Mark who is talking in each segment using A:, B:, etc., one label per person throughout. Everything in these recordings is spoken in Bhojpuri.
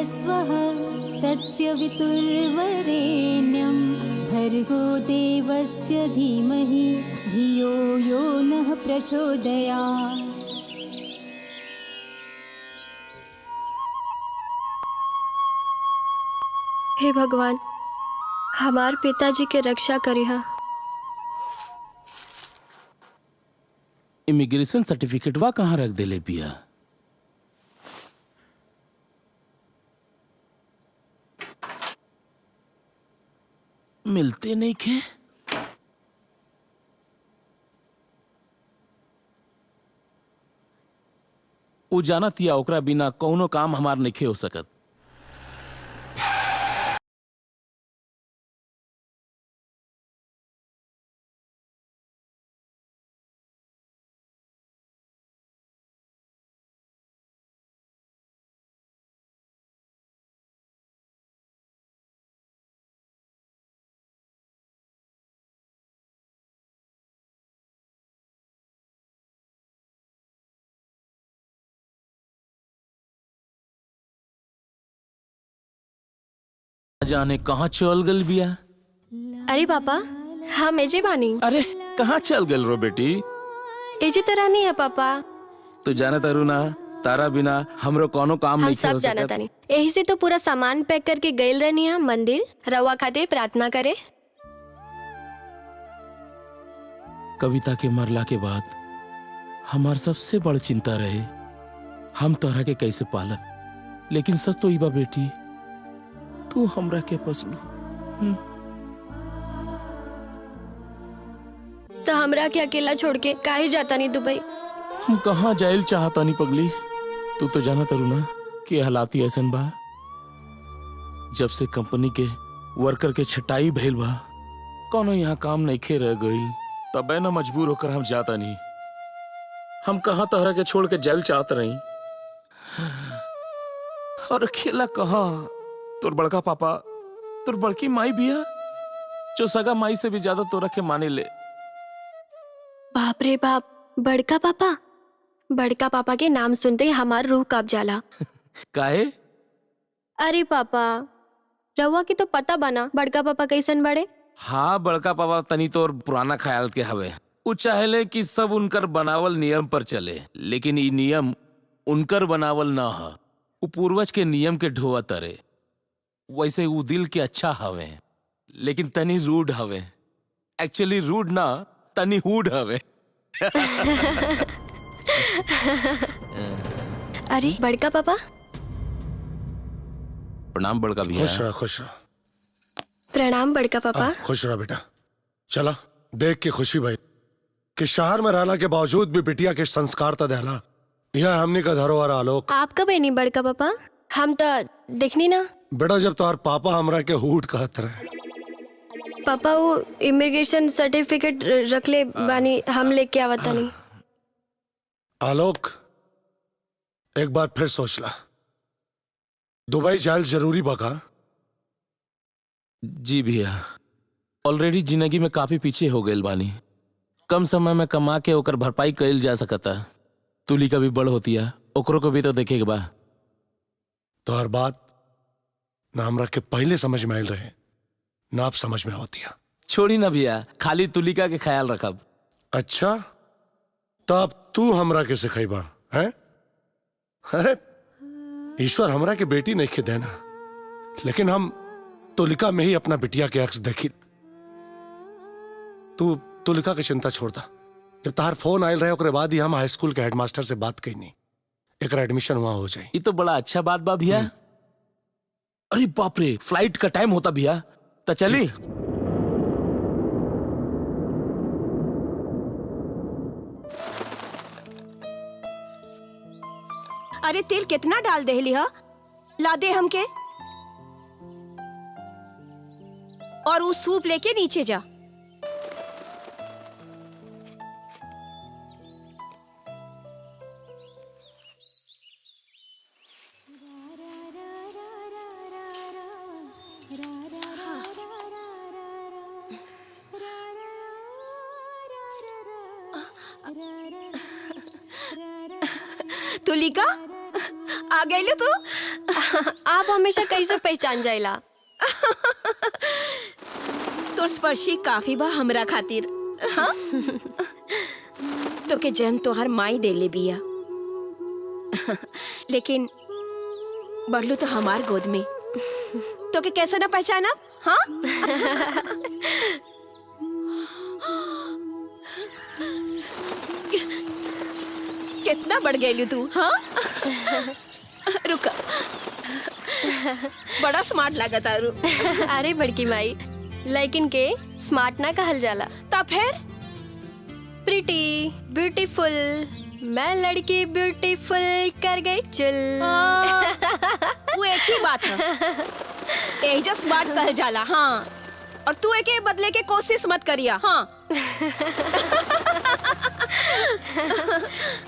A: स्वः तस्य वितुर्वरेण्यं भर्गो देवस्य धीमहि धियो यो नः प्रचोदयात्।
B: हे भगवान, हमार पिताजी के रक्षा करिहा।
C: इमिग्रेशन सर्टिफिकेट वा कहाँ रख देले पिया? मिलते नहीं खे। उ जानत या ओकरा बिना कौनो काम हमार नहीं हो सकत। जाने कहाँ चल गल बिया।
B: अरे पापा, हम एजे बानी।
C: अरे कहाँ चल गल रो बेटी?
B: एजे तरह नहीं है पापा।
C: तू जाना तारू ना, तारा बिना हमरो कोनो काम
B: हम
C: नहीं
B: सब
C: हो
B: जाना
C: सकत।
B: तानी। यही से तो पूरा सामान पैक करके गइल रहनी है मंदिर रवा खातिर प्रार्थना करे।
C: कविता के मरला के बाद हमार सबसे बड़ चिंता रहे हम तोहरा के कैसे पालब। लेकिन सच तो ई बा बेटी, तू हमरा के पसलू।
B: तो हमरा के अकेला छोड़ के काहे जाता नहीं दुबई?
C: हम कहाँ जाइल चाहता नहीं पगली। तू तो जाना तारू ना कि हालाती ऐसन बा। जब से कंपनी के वर्कर के छटाई भइल बा, कोनो यहाँ काम नहीं खे रह गइल, तबे ना मजबूर होकर हम जाता नहीं। हम कहाँ तोहरा के छोड़ के जाइल चाहत रही। और अकेला कहाँ? तोर बड़का पापा, तोर बड़की माई बिया जो सगा माई से भी ज्यादा तोरा के माने ले।
B: बाप रे बाप, बड़का पापा। बड़का पापा के नाम सुनते ही हमार रूह कांप जाला।
C: काहे?
B: अरे पापा, रवा की तो पता बना बड़का पापा कैसन बड़े।
C: हाँ, बड़का पापा तनी तोर पुराना ख्याल के हवे। उ चाहेले कि सब उनकर बनावल नियम पर चले, लेकिन ई नियम उनकर बनावल ना ह। उ पूर्वज के नियम के ढोआ तरे। वैसे उ दिल के अच्छा हवे, लेकिन तनी रूड हवे। एक्चुअली रूड ना, तनी हुड हवे।
B: अरे बड़का पापा।
C: प्रणाम बड़का भैया।
D: खुश रह, खुश रह।
B: प्रणाम बड़का पापा।
D: खुश रह बेटा। चला देख के खुशी भाई कि शहर में रहला के बावजूद भी बिटिया के संस्कार तो देहला। यह हमने का धरोहर आलोक।
B: आप कब नहीं बड़का पापा? हम तो देखनी ना।
D: बेटा जब तुम्हार पापा हमरा के हुड कहत रहे।
B: पापा वो इमिग्रेशन सर्टिफिकेट रख ले बानी, हम लेके आवता नहीं।
D: आलोक एक बार फिर सोच ला, दुबई जाल जरूरी बका?
C: जी भैया, ऑलरेडी जिंदगी में काफी पीछे हो गए बानी। कम समय में कमा के ओकर भरपाई कइल जा सकता। तुली का भी बड़ होतिया, ओकरो को भी तो देखे के बा।
D: तो हर बात ना हमरा के पहले समझ में आयल रहे, ना आप समझ में आवतिया।
C: छोड़ी ना भैया, खाली तुलिका के ख्याल रखब।
D: अच्छा, तो अब तू हमरा के सिखाइबा हैं? अरे ईश्वर हमरा के बेटी नहीं के देना, लेकिन हम तुलिका में ही अपना बिटिया के अक्स देखी। तू तुलिका की चिंता छोड़ दा। जब तार फोन आयल रहे ओकरे बाद ही हम हाई स्कूल के हेडमास्टर से बात कईनी, एकरा एडमिशन वहां हो जाए।
C: ये तो बड़ा अच्छा बात बा भैया। अरे बाप रे, फ्लाइट का टाइम होता भैया, तो चली।
E: अरे तेल कितना डाल देहली हा? ला दे हमके। और वो सूप लेके नीचे जा। तुलिका, आ गई तू।
B: आप हमेशा कैसे पहचान जाइला?
E: तोर स्पर्शी काफी बा हमरा खातिर। हाँ? तो के जन्म तोहर माई देले बिया, लेकिन बढ़लू तो हमार गोद में। तो के कैसे ना पहचाना? हाँ? कितना बढ़ गई तू। हाँ? रुका, बड़ा स्मार्ट लगा तारू।
B: अरे बड़की माई, लेकिन के स्मार्ट ना कहल जाला।
E: तब फिर
B: प्रिटी, ब्यूटीफुल, मैं लड़की ब्यूटीफुल कर गई चुल।
E: वो एक ही बात है, एजा स्मार्ट कहे जाला। हाँ, और तू एके बदले के कोशिश मत करिया। हाँ।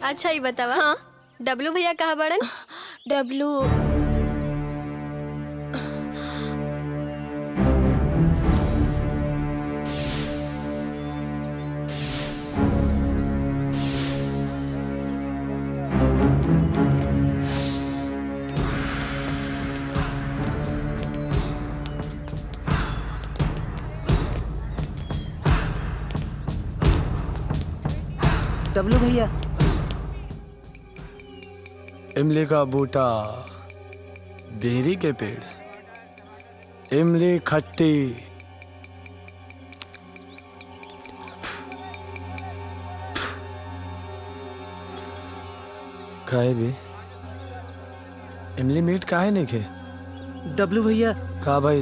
B: अच्छा ही बतावा।
E: हाँ?
B: डब्लू भैया कहाँ बड़न?
E: डब्लू
F: डब्लू भैया,
G: इमली का बूटा, बेरी के पेड़, इमली खट्टी, काहे भी इमली मीट काहे नहीं खे?
F: डब्लू भैया।
G: का भाई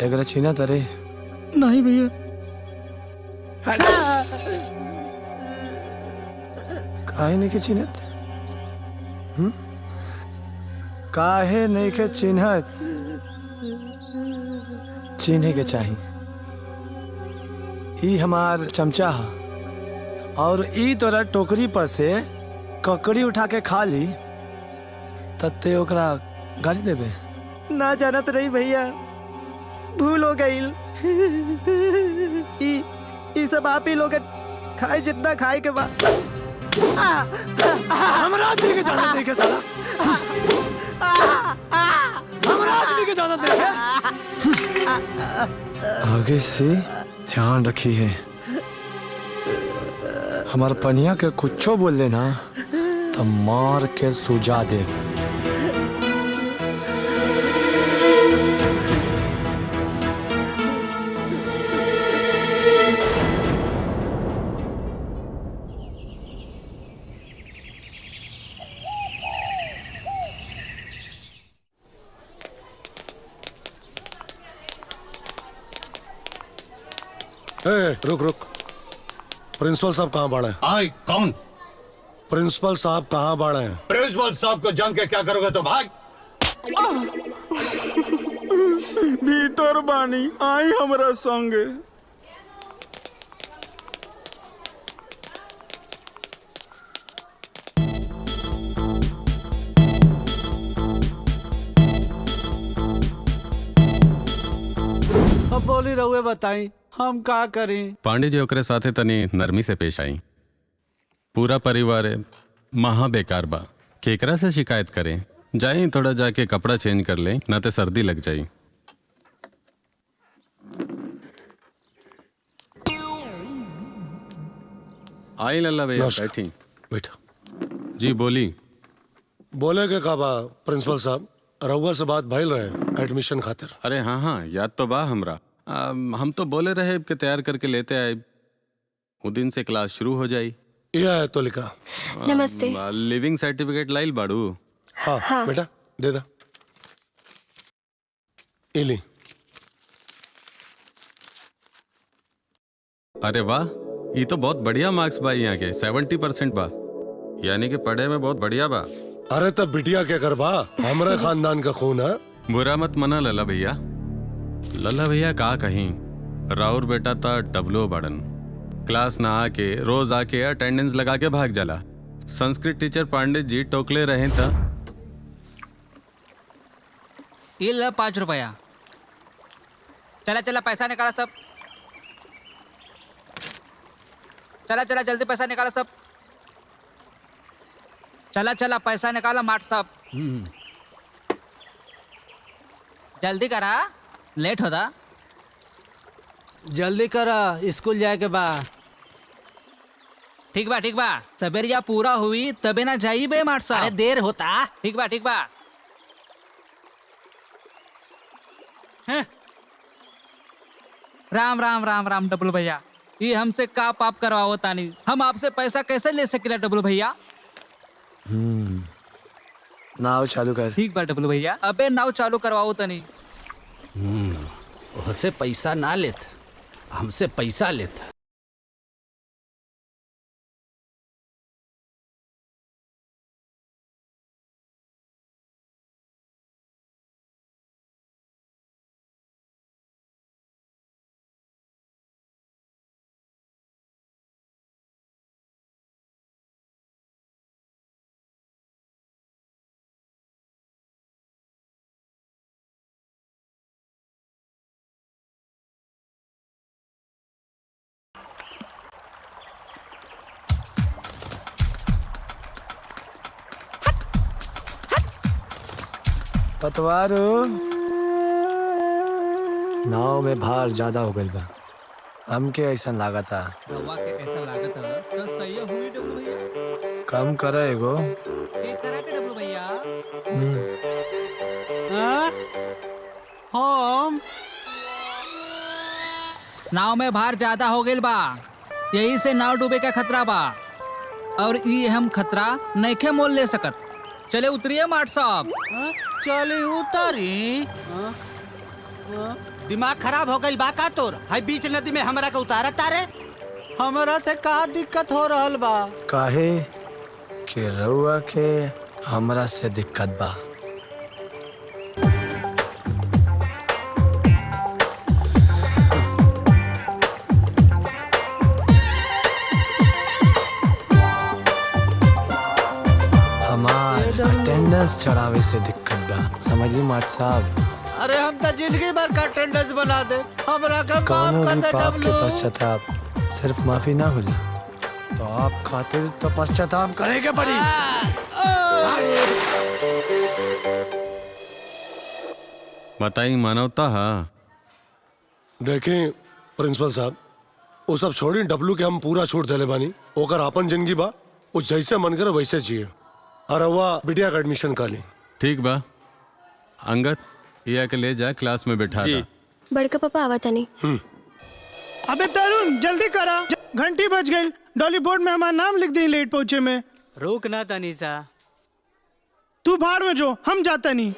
G: एकरा छीना तरे?
F: नहीं भैया।
G: काहे नहीं के चिन्हत? काहे नहीं के चिन्हत? चिन्हे के चाही। ई हमार चमचा हा, और ई तोरा टोकरी पर से ककड़ी उठा के खा ली तत्ते ओकरा गाली देबे?
F: ना जानत रही भैया, भूल हो गई। ई सब आप ही लोग खाए जितना खाए के बाद।
G: हमरा आदमी के जाना देखे साला, हमरा आदमी के जाना देखे। आगे से ध्यान रखी है, हमार पनिया के कुछो बोल देना तो मार के सुजा दे।
D: रुक रुक, प्रिंसिपल साहब कहाँ बाड़ा है?
H: आए कौन?
D: प्रिंसिपल साहब कहाँ बाड़ा है?
H: प्रिंसिपल साहब को जान के क्या करोगे तो भाग।
F: भीतर बानी, आई हमरा संगे। अब बोली रहुए बताई हम का करें?
I: पांडे जी ओकरे साथे तनी नरमी से पेश आई। पूरा परिवार महा बेकार बा, केकरा से शिकायत करें? जाए थोड़ा जाके कपड़ा चेंज कर ले, ना तो सर्दी लग जाई। आई लल्ला भैया
D: नमस्कार।
I: बैठी।
D: बेटा
I: जी बोली।
D: बोले के का बा प्रिंसिपल साहब, रहुआ से बात भइल रहे एडमिशन खातिर।
I: अरे हाँ हाँ, याद तो बा हमरा। हम तो बोले रहे कि तैयार करके लेते आए, वो दिन से क्लास शुरू हो जाई।
D: यह है तो लिखा।
B: नमस्ते।
I: लिविंग सर्टिफिकेट लाइल बाड़ू?
D: हाँ बेटा दे दा। इली।
I: अरे वाह, ये तो बहुत बढ़िया मार्क्स बा यहाँ के, 70% बा, यानी कि पढ़े में बहुत बढ़िया बा।
D: अरे तब बिटिया क्या कर बा, हमारे खानदान का खून है।
I: बुरा मत मना लल्ला भैया। लल्ला भैया का कहीं, राउर बेटा था डब्लू बड़न, क्लास ना आके रोज आके अटेंडेंस लगा के भाग जाला। संस्कृत टीचर पांडे जी टोकले रहे था।
J: ये ला 5 रुपया। चला चला पैसा निकाला सब, चला चला जल्दी पैसा निकाला सब। चला चला पैसा निकाला माट साहब। जल्दी करा, लेट होता।
F: जल्दी करा, स्कूल जाए के बा।
J: ठीक बा सबेरिया पूरा हुई तबे ना जाई बे माट साहब।
F: अरे देर होता।
J: ठीक बा राम राम राम राम डबल भैया, ये हमसे का पाप करवाओ तानी। हम आपसे पैसा कैसे ले सकेला डबल भैया?
G: नाव चालू कर।
J: ठीक बा डबल भैया, अबे नाव चालू करवाओ तनी।
F: उससे पैसा ना लेत, हमसे पैसा लेत।
G: पतवारो, नाव में भार ज्यादा हो गई बा, हमके ऐसा लागता।
J: रवा के ऐसा लागत है तो सही हुई डबल भैया।
G: कम कर एगो।
J: एक करा के डबल भैया।
F: हम
J: नाव में भार ज्यादा हो गई बा, यही से नाव डूबे का खतरा बा, और ये हम खतरा नइखे मोल ले सकत। चले उतरिए माट साहब।
F: चली उतारी। दिमाग खराब हो गई बा का तोर? हाई बीच नदी में हमरा के उतारा तारे? हमरा से का दिक्कत हो रहल बा?
G: काहे कि रउआ के हमरा से दिक्कत बा। हमार अटेंडेंस चढ़ावे से दिक्कत बा, समझली माट साहब?
F: अरे हम तो जिंदगी भर का अटेंडेंस बना दे, हमरा का
G: कौनो
F: माफ कर
G: भी
F: दे
G: पाप के
F: डब्लू।
G: पश्चाताप सिर्फ माफी ना होला, तो आप खातिर तो पश्चाताप करेंगे पड़ी।
I: बताई मानवता है।
D: देखें प्रिंसिपल साहब, वो सब छोड़ी, डब्लू के हम पूरा छूट देले बानी। ओकर आपन जिंदगी बा, वो जैसे मन करे वैसे जिए। और वह बिटिया का एडमिशन कर ली।
I: ठीक बा अंगद, ये के ले जा क्लास में बैठा दा।
B: बड़का पापा आवा तनी।
K: अबे तरुण जल्दी करा, घंटी बज गई। डॉली बोर्ड में हमारा नाम लिख दी लेट पहुंचे में।
F: रुक ना तनीसा,
K: तू भाड़ में जो, हम जाता नहीं।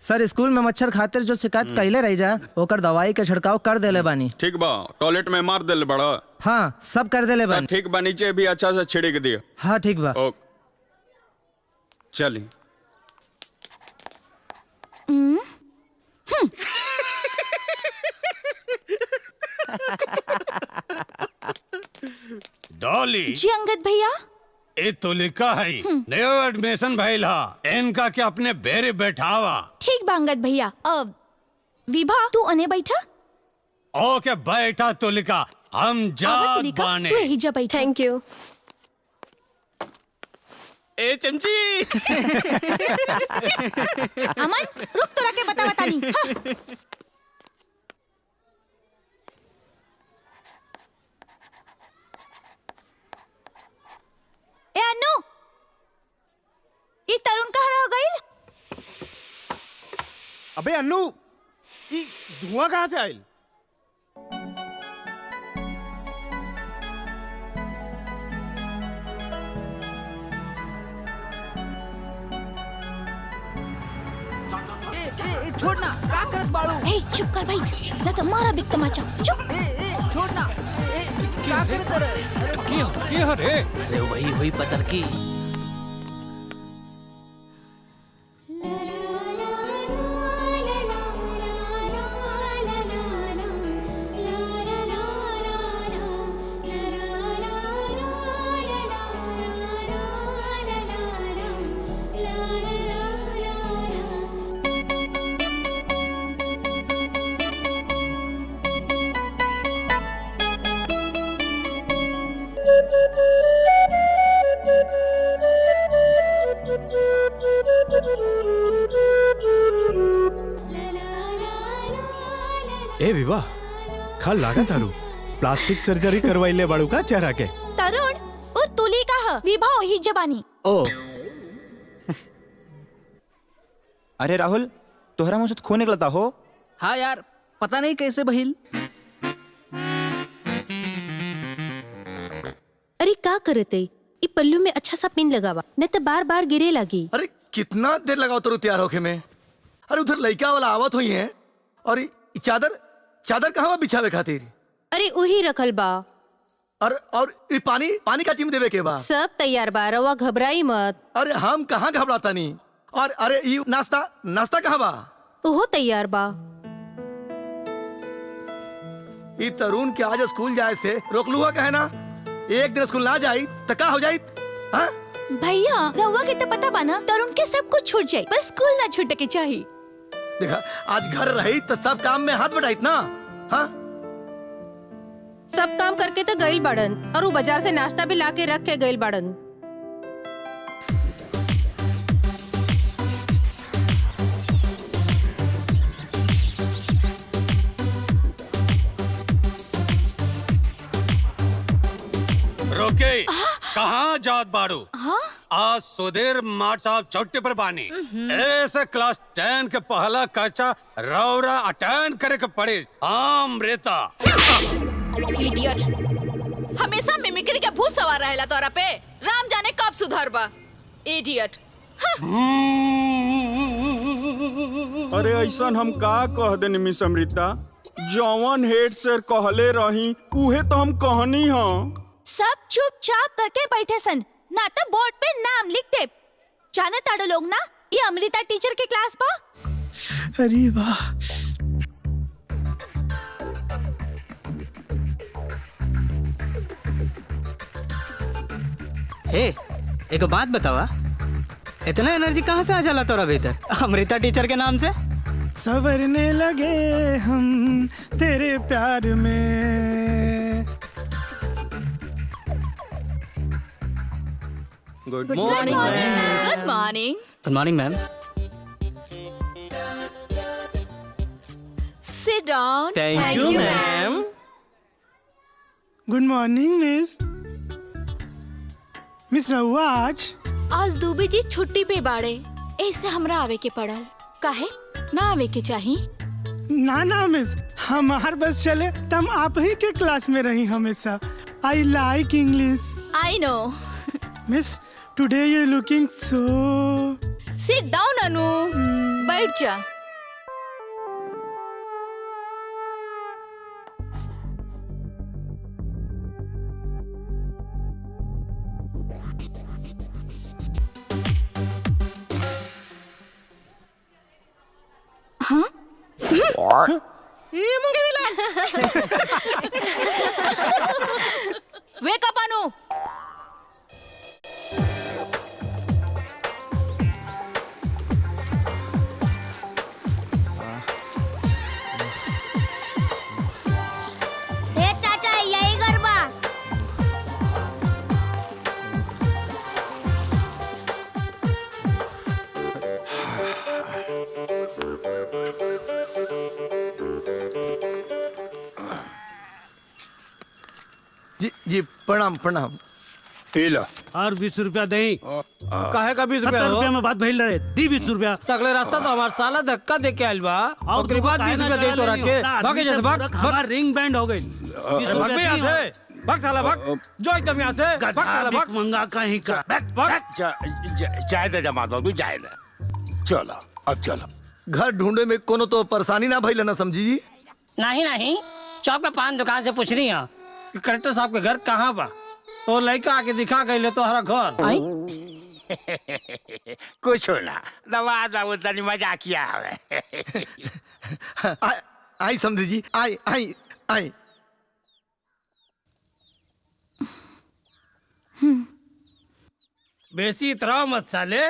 L: सर स्कूल में मच्छर खातिर जो शिकायत कैले रही जा, ओकर दवाई के छिड़काव कर देले बानी।
M: ठीक बा, टॉयलेट में मार देले बड़ा।
L: हाँ सब कर देले बानी।
M: ठीक बा, नीचे भी अच्छा से छिड़क दियो।
L: हाँ ठीक बा।
M: ओके चली।
H: डॉली
A: जी अंगद भैया।
H: ए तो लिखा है नयो एडमिशन भइल हा, इनका के अपने बेरे बैठावा।
A: ठीक बा अंगद भैया। विभा तू अने बैठा।
H: ओके बैठा तो लिखा, हम जात बाने।
A: तू यही जा बैठा।
B: Thank you.
M: ए चमची।
A: अमन रुक, तोरा के बता बतानी। हाँ। ए अनु, ये तरुण कहाँ रह गई?
K: अबे अन्नू, ये धुआं कहाँ से आयल?
J: छोड़ना, क्या करत बाड़ू?
A: ए चुप कर बैठ, ना तो मारा बिक तमाचा। चुप।
J: छोड़ना, क्या करत रे? अरे
C: क्या रे?
F: अरे वही हुई पतर की।
A: la la
N: ए विवाह खाल लागा तारू प्लास्टिक सर्जरी करवाइले बाड़ू का चेहरा के
A: तरुण ओ तुली का ह विभा ही जबानी
O: ओ अरे राहुल तोहरा मुंह से खून निकलता हो।
J: हाँ यार पता नहीं कैसे बहिल।
B: अरे का करते ई पल्लू में अच्छा सा पिन लगावा नहीं तो बार बार गिरे लगी।
G: अरे कितना देर लगाओ तेरू तैयार होके में। अरे उधर लड़का वाला आवत हुई है और ई चादर चादर कहाँ बिछावे खातिर।
B: अरे वही रखल बा
G: और ई पानी पानी का चिम देवे के बा।
B: सब तैयार बा रवा घबराई मत।
G: अरे हम कहाँ घबराता नहीं। और अरे ई नाश्ता नाश्ता कहाँ बा।
B: ओहो तैयार बा।
G: ई तरुण के आज स्कूल जाए से रोक लुआ कहे ना। एक दिन स्कूल ना जाई तो का हो जाई। हाँ
A: भैया रहुआ के तो पता बाना तरुण के सब कुछ छूट जाये बस स्कूल ना छूटे के चाहिए।
G: देखा आज घर रही तो सब काम में हाथ बटाई ना। हाँ
B: सब काम करके तो गइल बाड़न और वो बाजार से नाश्ता भी लाके रख के गइल बाड़न।
H: रोके कहाँ जात बाड़ू। आज सुधीर माट साहब छुट्टी पर बानी। ऐसे क्लास 10 के पहला कक्षा रौरा अटेंड करे के पड़े। अमृता
P: इडियट हमेशा मिमिक्री के भूत सवार रहेला तोरा पे। राम जाने कब सुधर बा इडियट।
M: अरे ऐसा हम का कह देनी मिस अमृता जौवन हेड सर कहले रही उहे तो हम कहनी हाँ।
A: सब चुपचाप करके बैठे सन ना तो बोर्ड पे नाम लिख दे। जाने ताड़ो लोग ना ये अमृता टीचर के क्लास पा।
K: अरे वाह
F: ए एक बात बतावा इतना एनर्जी कहाँ से आ जाला तोरा भीतर अमृता टीचर के नाम से।
K: संवरने लगे हम तेरे प्यार में।
O: Good
P: good morning good morning
F: good morning ma'am.
P: Sit down.
O: Thank you ma'am.
K: Good morning miss रहुआ
P: आज दुबे जी छुट्टी पे बाड़े ऐसे हमरा आवे के पड़ल। काहे ना आवे के चाही।
K: ना मिस हमार बस चले तम आप ही के क्लास में रही हमेशा। I like English.
P: I know
K: miss today you looking so.
P: Sit down अनु बैठ जा। हाँ वेक अप अनु।
Q: चाचा यही गरबा।
G: जी जी प्रणाम प्रणाम।
F: और 20 रुपया दही काहे का 20 रुपया
K: 70 रुपया में बात भइल रहे दी 20 रुपया।
F: सगले रास्ता तो हमार साला धक्का दे के आइल बा और ओकरी बाद 20 रुपया दे तो रख के भागे जैसे भाग
K: हमार रिंग बैंड हो गई।
F: भाग बे यहाँ से भाग साला भाग जो एकदम यहाँ से भाग साला भाग
K: मंगा कहीं का
D: जाए दे जमात बाबू जाए दे। चलो अब चलो घर ढूंढे में कोनो तो परेशानी ना भइल ना समझी जी।
F: नहीं चौक पे पान दुकान से पूछ रही है कि कलेक्टर साहब के घर कहाँ बा। तो लड़का आके दिखा गई तो हरा घर
D: कुछ ना दवा बाबू तनी मजा किया आई समझी जी आई आई आई।
F: बेसी इतरा मत साले।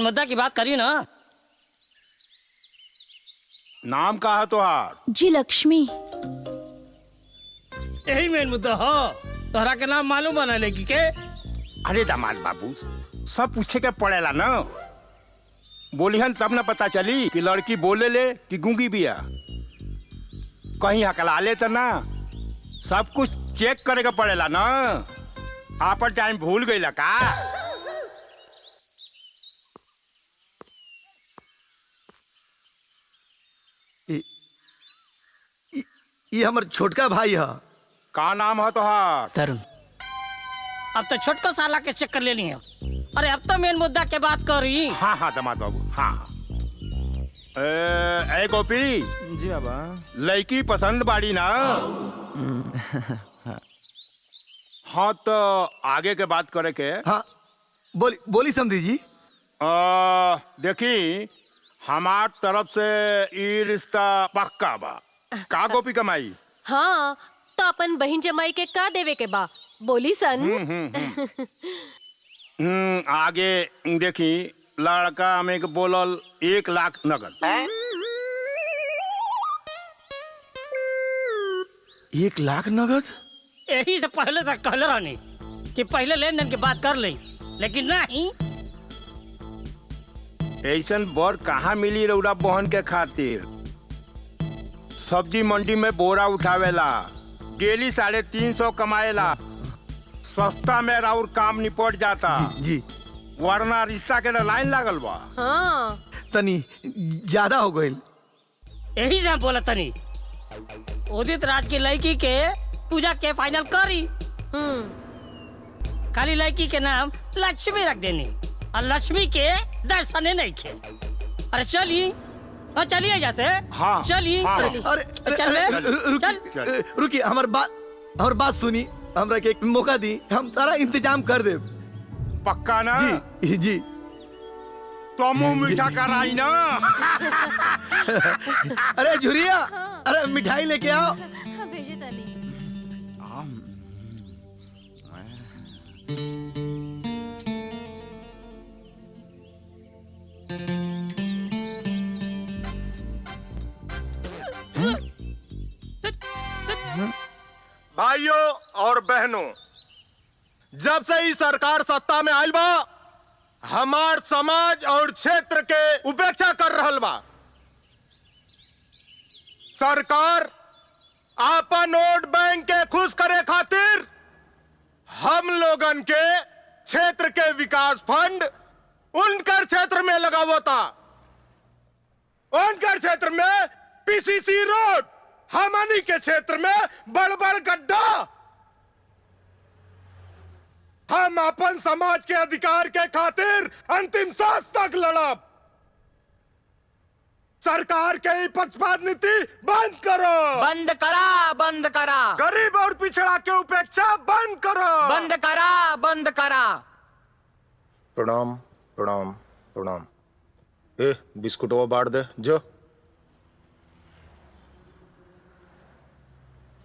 F: मेन मुद्दा की बात करी ना।
D: नाम का है तुहार?
A: जी लक्ष्मी।
F: यही मेन मुद्दा हो। तोहरा के नाम मालूम बना लेगी के?
D: अरे दामाद बाबू, सब पूछे के पड़ेला ना। बोलिहन तब न पता चली कि लड़की बोले ले कि गूंगी बिया। कहीं हकला ले तो ना, सब कुछ चेक करे के पड़ेला ना। आपन टाइम भूल गई का?
L: ये हमर छोटका भाई है।
D: का नाम है तुहार?
F: तरुण। अब तो छोटको साला के चक्कर ले लिया। अरे अब तो मेन मुद्दा के बात कर रही।
D: हाँ हाँ दामाद बाबू, हाँ। ए गोपी
O: जी बाबा।
D: लड़की पसंद बाड़ी ना? हाँ तो आगे के बात करे के।
L: हाँ बोली समझी जी।
D: देखी, हमार तरफ से ई रिश्ता पक्का बा। का गोपी कमाई?
R: हाँ तो अपन बहन जमाई के का देवे के बा बोली सन।
D: आगे देखी, लड़का में के बोलल 1 लाख नगद।
L: 1 लाख नगद?
F: यही से पहले से कहले रहनी कि पहले लेन देन की बात कर ले, लेकिन नहीं।
D: ऐसन बर कहाँ मिली रउरा बहन के खातिर? सब्जी मंडी में बोरा उठावेला, डेली 350 कमाएला। सस्ता में राउर काम निपट जाता
L: जी।
D: वरना रिश्ता के लाइन लागल बा।
R: हाँ
L: तनी ज्यादा हो गई।
F: यही से हम बोला तनी उदित राज की लड़की के पूजा के फाइनल करी। खाली लड़की के नाम लक्ष्मी रख देनी और लक्ष्मी के दर्शन नहीं खे। अरे चलिए चलिए जैसे।
D: हाँ,
F: चलिए
D: हाँ,
F: चलिए।
L: अरे
F: चल
L: रुकी, हमार बात सुनी। हमरा के एक मौका दी, हम सारा इंतजाम कर दे।
D: पक्का ना?
L: जी जी।
D: तो मुंह मीठा कराई ना।
L: अरे झुरिया, अरे मिठाई लेके आओ।
R: भेजे ताली।
D: भाइयों और बहनों, जब से ही सरकार सत्ता में आयल बा, हमार समाज और क्षेत्र के उपेक्षा कर रहल बा। सरकार आपन वोट बैंक के खुश करे खातिर हम लोगन के क्षेत्र के विकास फंड उनकर क्षेत्र में लगावता। उनकर क्षेत्र में पीसीसी रोड, हमनी के क्षेत्र में बड़ बड़ गड्ढा। हम अपन समाज के अधिकार के खातिर अंतिम सांस तक लड़ब। सरकार के ही पक्षपात नीति बंद करो।
S: बंद करा, बंद करा।
D: गरीब और पिछड़ा के उपेक्षा बंद करो।
S: बंद करा, बंद करा।
T: प्रणाम प्रणाम प्रणाम। ए बिस्कुटवा बांट दे जो।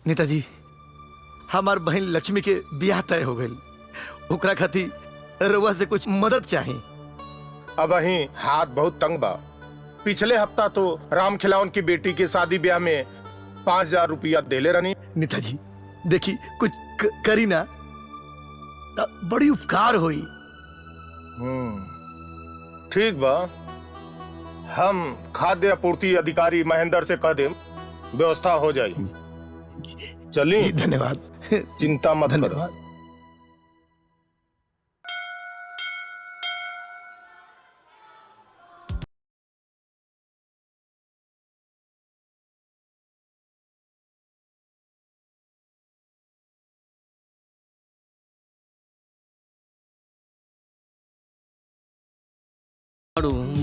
L: नेताजी, हमार बहन लक्ष्मी के ब्याह तय हो गई। ओकरा खातिर रउआ से कुछ मदद चाहिए।
T: अब अही हाथ बहुत तंग बा। पिछले हफ्ता तो राम खिलावन की बेटी के शादी ब्याह में 5000 रुपया देले रहनी।
L: नेताजी देखी, कुछ करी ना, बड़ी उपकार हुई।
T: ठीक बा, हम खाद्य आपूर्ति अधिकारी महेंद्र से कह देम, व्यवस्था हो जाए। चलिए।
L: धन्यवाद।
T: चिंता मत करो।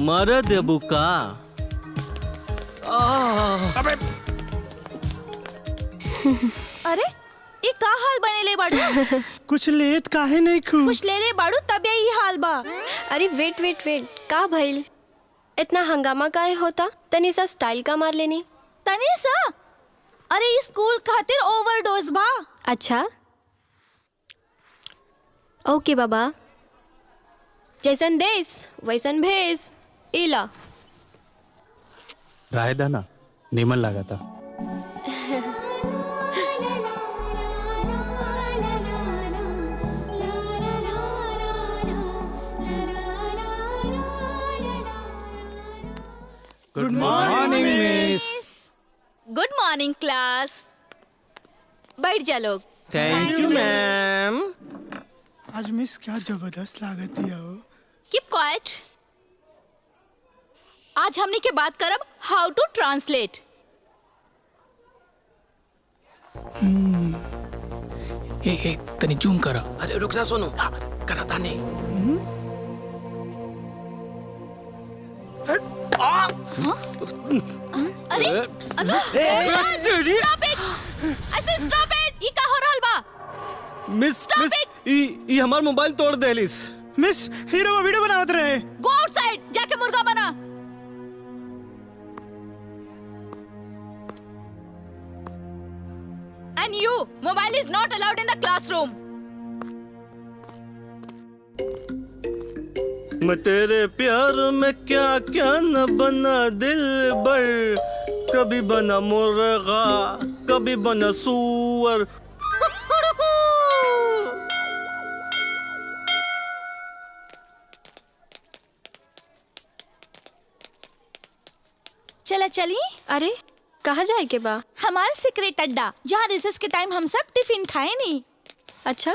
U: मर देबू का?
D: अबे
A: अरे ये का हाल बनेले बाड़ू?
K: कुछ लेत काहे नहीं खू?
A: कुछ ले ले बाड़ू तब यही हाल बा।
B: अरे वेट वेट वेट, का भइल? इतना हंगामा काहे होता? तनी सा स्टाइल का मार लेनी।
A: तनी सा? अरे ये स्कूल खातिर ओवरडोज बा।
B: अच्छा ओके बाबा। जैसन देश वैसन भेष। इला
M: रायदा ना निमन लगा था।
G: Good morning miss.
P: Good morning class. बैठ जा लोग।
S: Thank you ma'am.
K: आज मिस क्या जबरदस्त लागत है हो।
P: Keep quiet. आज हमने के बात करब हाउ टू ट्रांसलेट।
J: ए तनी जूम करा। अरे रुक ना सोनू, करा था नहीं।
P: अरे स्टॉप इट। ऐसे स्टॉप इट। ये का हो रहल बा?
U: मिस ई हमार मोबाइल तोड़ देलिस।
K: मिस हीरो वीडियो बनावत रहे।
P: गो आउटसाइड, जाके मुर्गा बना। And you, mobile is not allowed in the classroom.
U: मैं तेरे प्यार में क्या क्या न बना दिल बर, कभी बना मुर्गा कभी बना सूअर।
A: चला चली।
B: अरे कहाँ जाए के बा?
A: हमारा सीक्रेट अड्डा, जहाँ रिसेस के टाइम हम सब टिफिन खाए नहीं।
B: अच्छा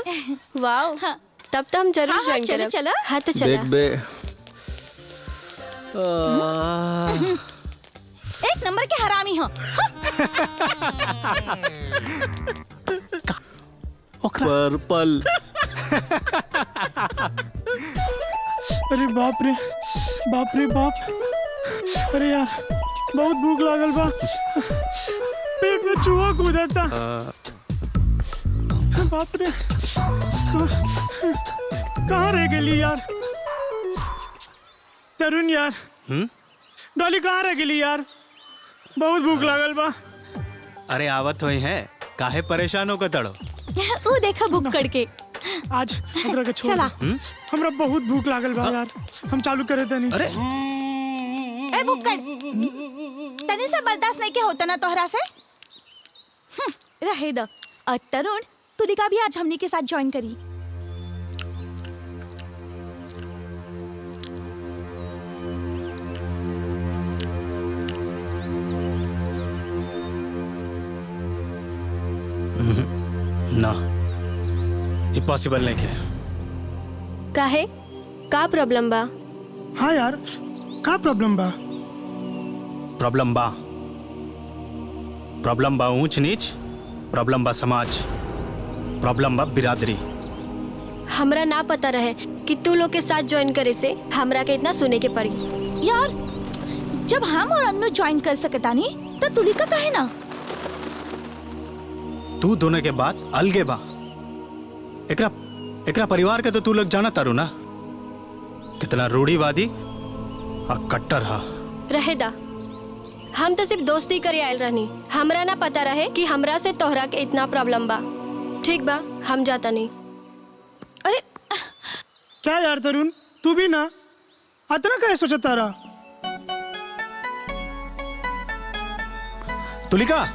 B: वाओ। हाँ। तब तो हम जरूर ज्वाइन
A: चलो
B: करें।
A: चलो।
B: हाँ तो चला।
U: देख बे।
A: एक नंबर के हरामी हो।
U: पर्पल।
K: अरे बाप रे बाप रे बाप। अरे यार बहुत भूख लागल बा। पेट में चूहा कूदता। बाप रे कहाँ रह गई यार? तरुण यार। डॉली कहाँ रह गई यार? बहुत भूख लागल बा।
N: अरे आवत हुए हैं, काहे परेशान होकर तड़ो।
A: वो देखा बुक करके।
K: आज हमरा के छोड़
A: चला।
K: दे। हमरा बहुत भूख लागल बा यार। हम चालू करे थे नहीं।
N: अरे
A: ए बुक कर। तने से बर्दाश्त नहीं के होता ना तोहरा से। रहे दो। और तरुण तुलिका भी आज हमनी के साथ ज्वाइन करी।
N: ना ये पॉसिबल नहीं है।
B: काहे? का प्रॉब्लम बा?
K: हाँ यार का प्रॉब्लम बा?
N: प्रॉब्लम बा ऊंच नीच, प्रॉब्लम बा समाज, प्रॉब्लम बा बिरादरी।
B: हमरा ना पता रहे कि तू लोग के साथ ज्वाइन करे से हमरा के इतना सुने के पड़ी।
A: यार जब हम और अन्नू ज्वाइन कर सकता नहीं तो तुलिका काहे ना?
N: तू दोनों के बात अलगे बा। एकरा परिवार के तो तू लोग जाना तारू ना, कितना रूढ़ीवादी और कट्टर हा।
B: रहेदा, हम तो सिर्फ दोस्ती करे आयल रहनी। हमरा ना पता रहे कि हमरा से तोहरा के इतना प्रॉब्लम बा। ठीक बा, हम जाता नहीं।
A: अरे
K: क्या यार तरुण, तू भी ना अतना काहे सोचता रहा?
N: तुलिका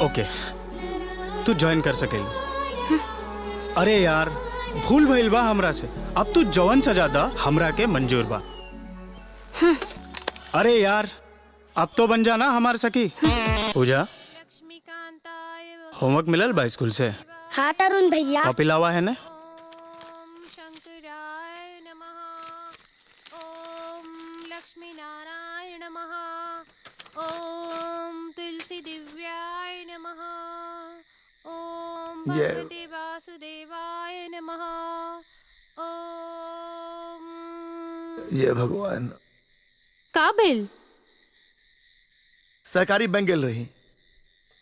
N: ओके, तू ज्वाइन कर सकेली। अरे यार भूल भइल बा हमरा से। अब तू जवन सजादा हमरा के मंजूर बा। अरे यार अब तो बन जाना हमार सखी। पूजा, होमवर्क मिलल बा स्कूल से?
Q: हाँ तरुण भैया।
N: कॉपी लावा है ना?
R: लक्ष्मी नारायण नमः। ओम तुलसी दिव्याय नमः। ओम भगवते वासुदेवाय नमः। ओम
L: ये भगवान।
R: का भेल?
L: सरकारी बैंक गेल रही,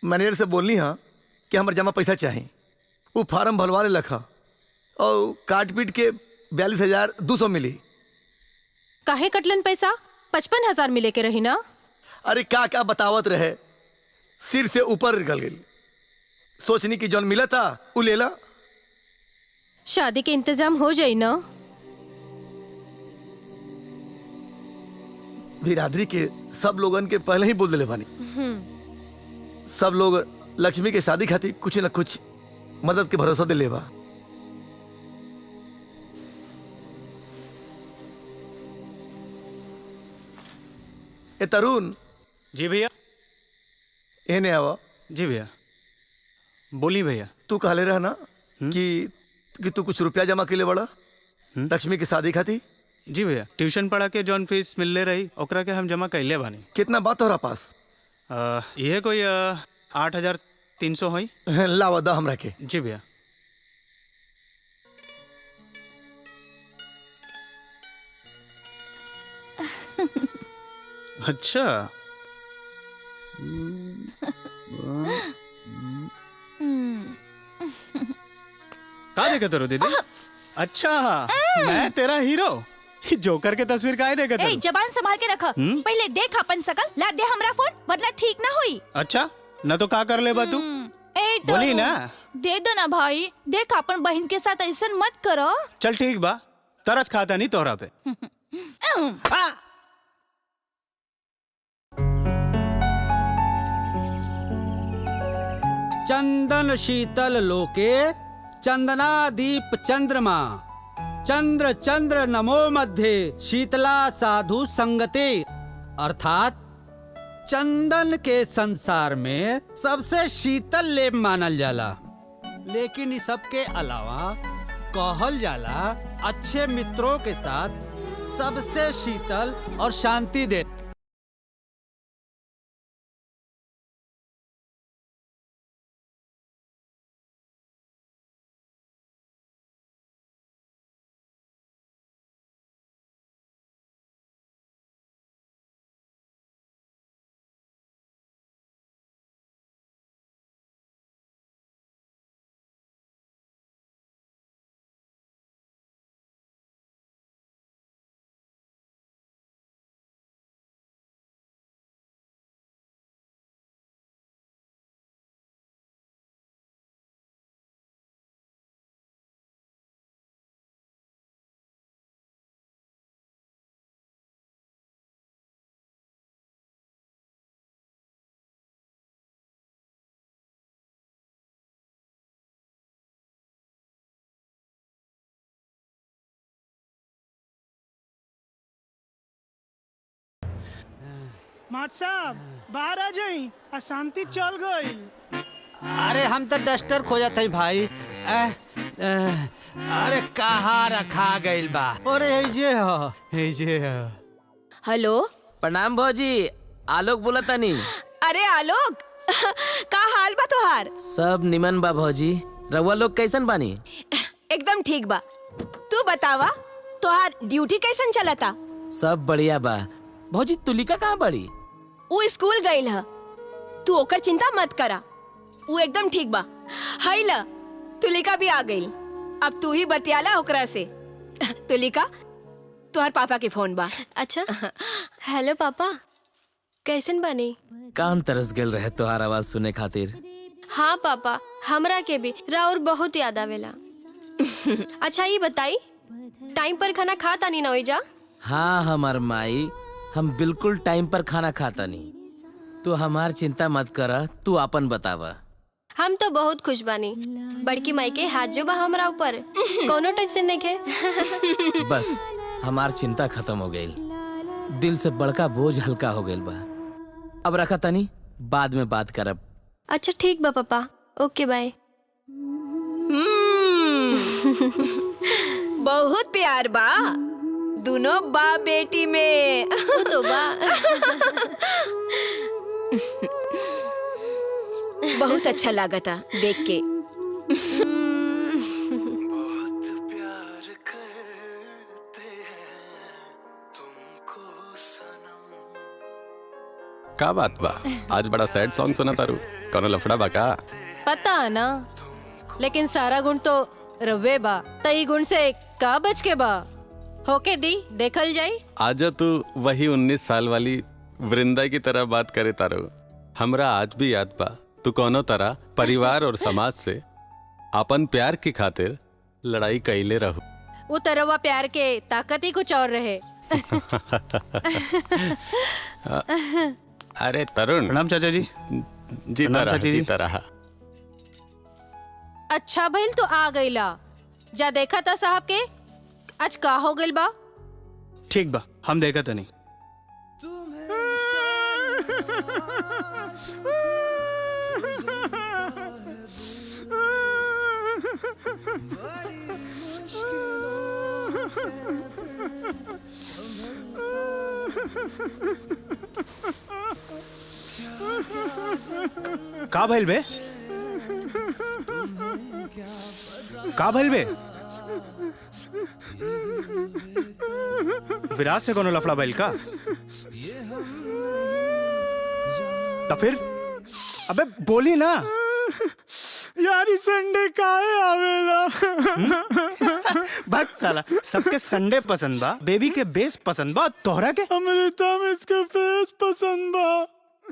L: मैनेजर से बोलनी हाँ कि हमारे जमा पैसा चाहिए। वो फार्म भरवाने लखा और काट पीट के 42,200 मिली।
R: काहे कटलन पैसा? 55,000 मिले के रही ना।
L: अरे क्या बतावत रहे, सिर से ऊपर निकल गई। सोचनी कि जौन मिला था वो लेला।
R: शादी के इंतजाम हो जाई ना।
L: बिरादरी के सब लोगन के पहले ही बोल दिले बानी। सब लोग लक्ष्मी के शादी खातिर कुछ न कुछ मदद के भरोसा दिले बा। ए तरुण।
N: जी भैया।
L: एने आवा।
N: जी भैया। बोली भैया।
L: तू कहले रहा ना कि तू कुछ रुपया जमा के बड़ा लक्ष्मी के शादी खातिर।
N: जी भैया, ट्यूशन पढ़ा के जौन फीस मिलले रही ओकरा के हम जमा कैले बानी।
L: कितना बात तोहरा पास?
N: ये कोई 8,300 होई।
L: लावा दा हमरा के।
N: जी भैया। अच्छा। का देखे तो दीदी? अच्छा, मैं तेरा हीरो। जोकर के तस्वीर काहे देखे?
A: ए, जबान संभाल के रखा। पहले देख अपन सकल, ला दे हमरा फोन, वरना ठीक ना हुई।
N: अच्छा, न तो का कर ले बा तू?
A: ए,
N: बोली ना।
A: दे दो ना भाई, देख अपन बहन के साथ ऐसा मत करो।
N: चल ठीक बा, तरस खाता नहीं तोहरा पे।
E: चंदन शीतल लोके चंदना दीप चंद्रमा चंद्र चंद्र नमो मध्ये शीतला साधु संगते। अर्थात चंदन के संसार में सबसे शीतल लेप मानल जाला, लेकिन इस सब के अलावा कहल जाला अच्छे मित्रों के साथ सबसे शीतल और शांति दे।
K: माट साहब बाहर आ जाई, अशांति चल गई।
E: अरे हम तो डस्टर खोजत है भाई। अरे कहाँ रखा गइल बा? अरे ये हो।
A: हेलो,
C: प्रणाम भौजी, आलोक बोला तानी।
A: अरे आलोक, का हाल बा तोहार?
C: सब निमन बा भौजी, रउआ लोग कैसन बानी?
A: एकदम ठीक बा। तू बतावा, तोहार ड्यूटी कैसन चलता?
C: सब बढ़िया बा। भौजी तुलिका कहाँ बड़ी?
A: वो स्कूल गईल ह, तू ओकर चिंता मत करा, वो एकदम ठीक बा। हाय ला, तुलिका भी आ गईल। अब तू ही बतियाला ओकरा से। तुलिका, तुम्हार पापा के फोन बा।
B: अच्छा, हेलो पापा, कैसन बानी?
C: कान तरस गेल रहे तोहार आवाज सुने खातिर।
B: हाँ पापा, हमरा के भी राउर बहुत याद आवेला। अच्छा ये बताई, टाइम पर खाना खा तानी ना जा?
C: हाँ हमार माई, हम बिल्कुल टाइम पर खाना खाता नहीं। तू हमार चिंता मत करा, तू अपन बतावा।
B: हम तो बहुत खुश बानी। बड़की माई के हाथ जो बा हमरा ऊपर, कोनो टेंशन नहीं के।
C: बस हमार चिंता खत्म हो गई, दिल से बड़का बोझ हल्का हो गई बा। अब रखा तनी, बाद में बात करब।
B: अच्छा ठीक बा पापा, ओके बाय।
A: बहुत प्यार बा दोनों बाप बेटी में।
B: तो बा।
A: बहुत अच्छा लागता देख के।
I: का बात बा, आज बड़ा सैड सॉन्ग सुना तारू, कौनो लफड़ा बा का?
R: पता है ना, लेकिन सारा गुण तो रवे बा, तई गुण से का बच के बा। होके दी देखल जाई।
I: आज तू वही 19 साल वाली वृंदा की तरह बात करे तारो। हमरा आज भी याद बा, तू कोनो तरह परिवार और समाज से अपन प्यार की खातिर लड़ाई कैले रहो।
R: वो तरवा प्यार के ताकत ही कुछ और रहे।
I: अरे तरुण,
N: प्रणाम चाचा जी।
I: जीता रहा, जीता रहा।
R: अच्छा भइल तो आ गईला। जा देखा था साहब के आज का हो गइल बा।
N: ठीक बा, हम देखा था नहीं। का भइल बे? का भइल बे? विराट से कोनो लफड़ा भइल का? तो फिर अबे बोली ना
K: यार संडे काहे आवेला?
N: भक्त साला, सबके संडे पसंद बा, बेबी के बेस पसंद बा, तोहरा के
K: अमृता में इसके फेस पसंद बा।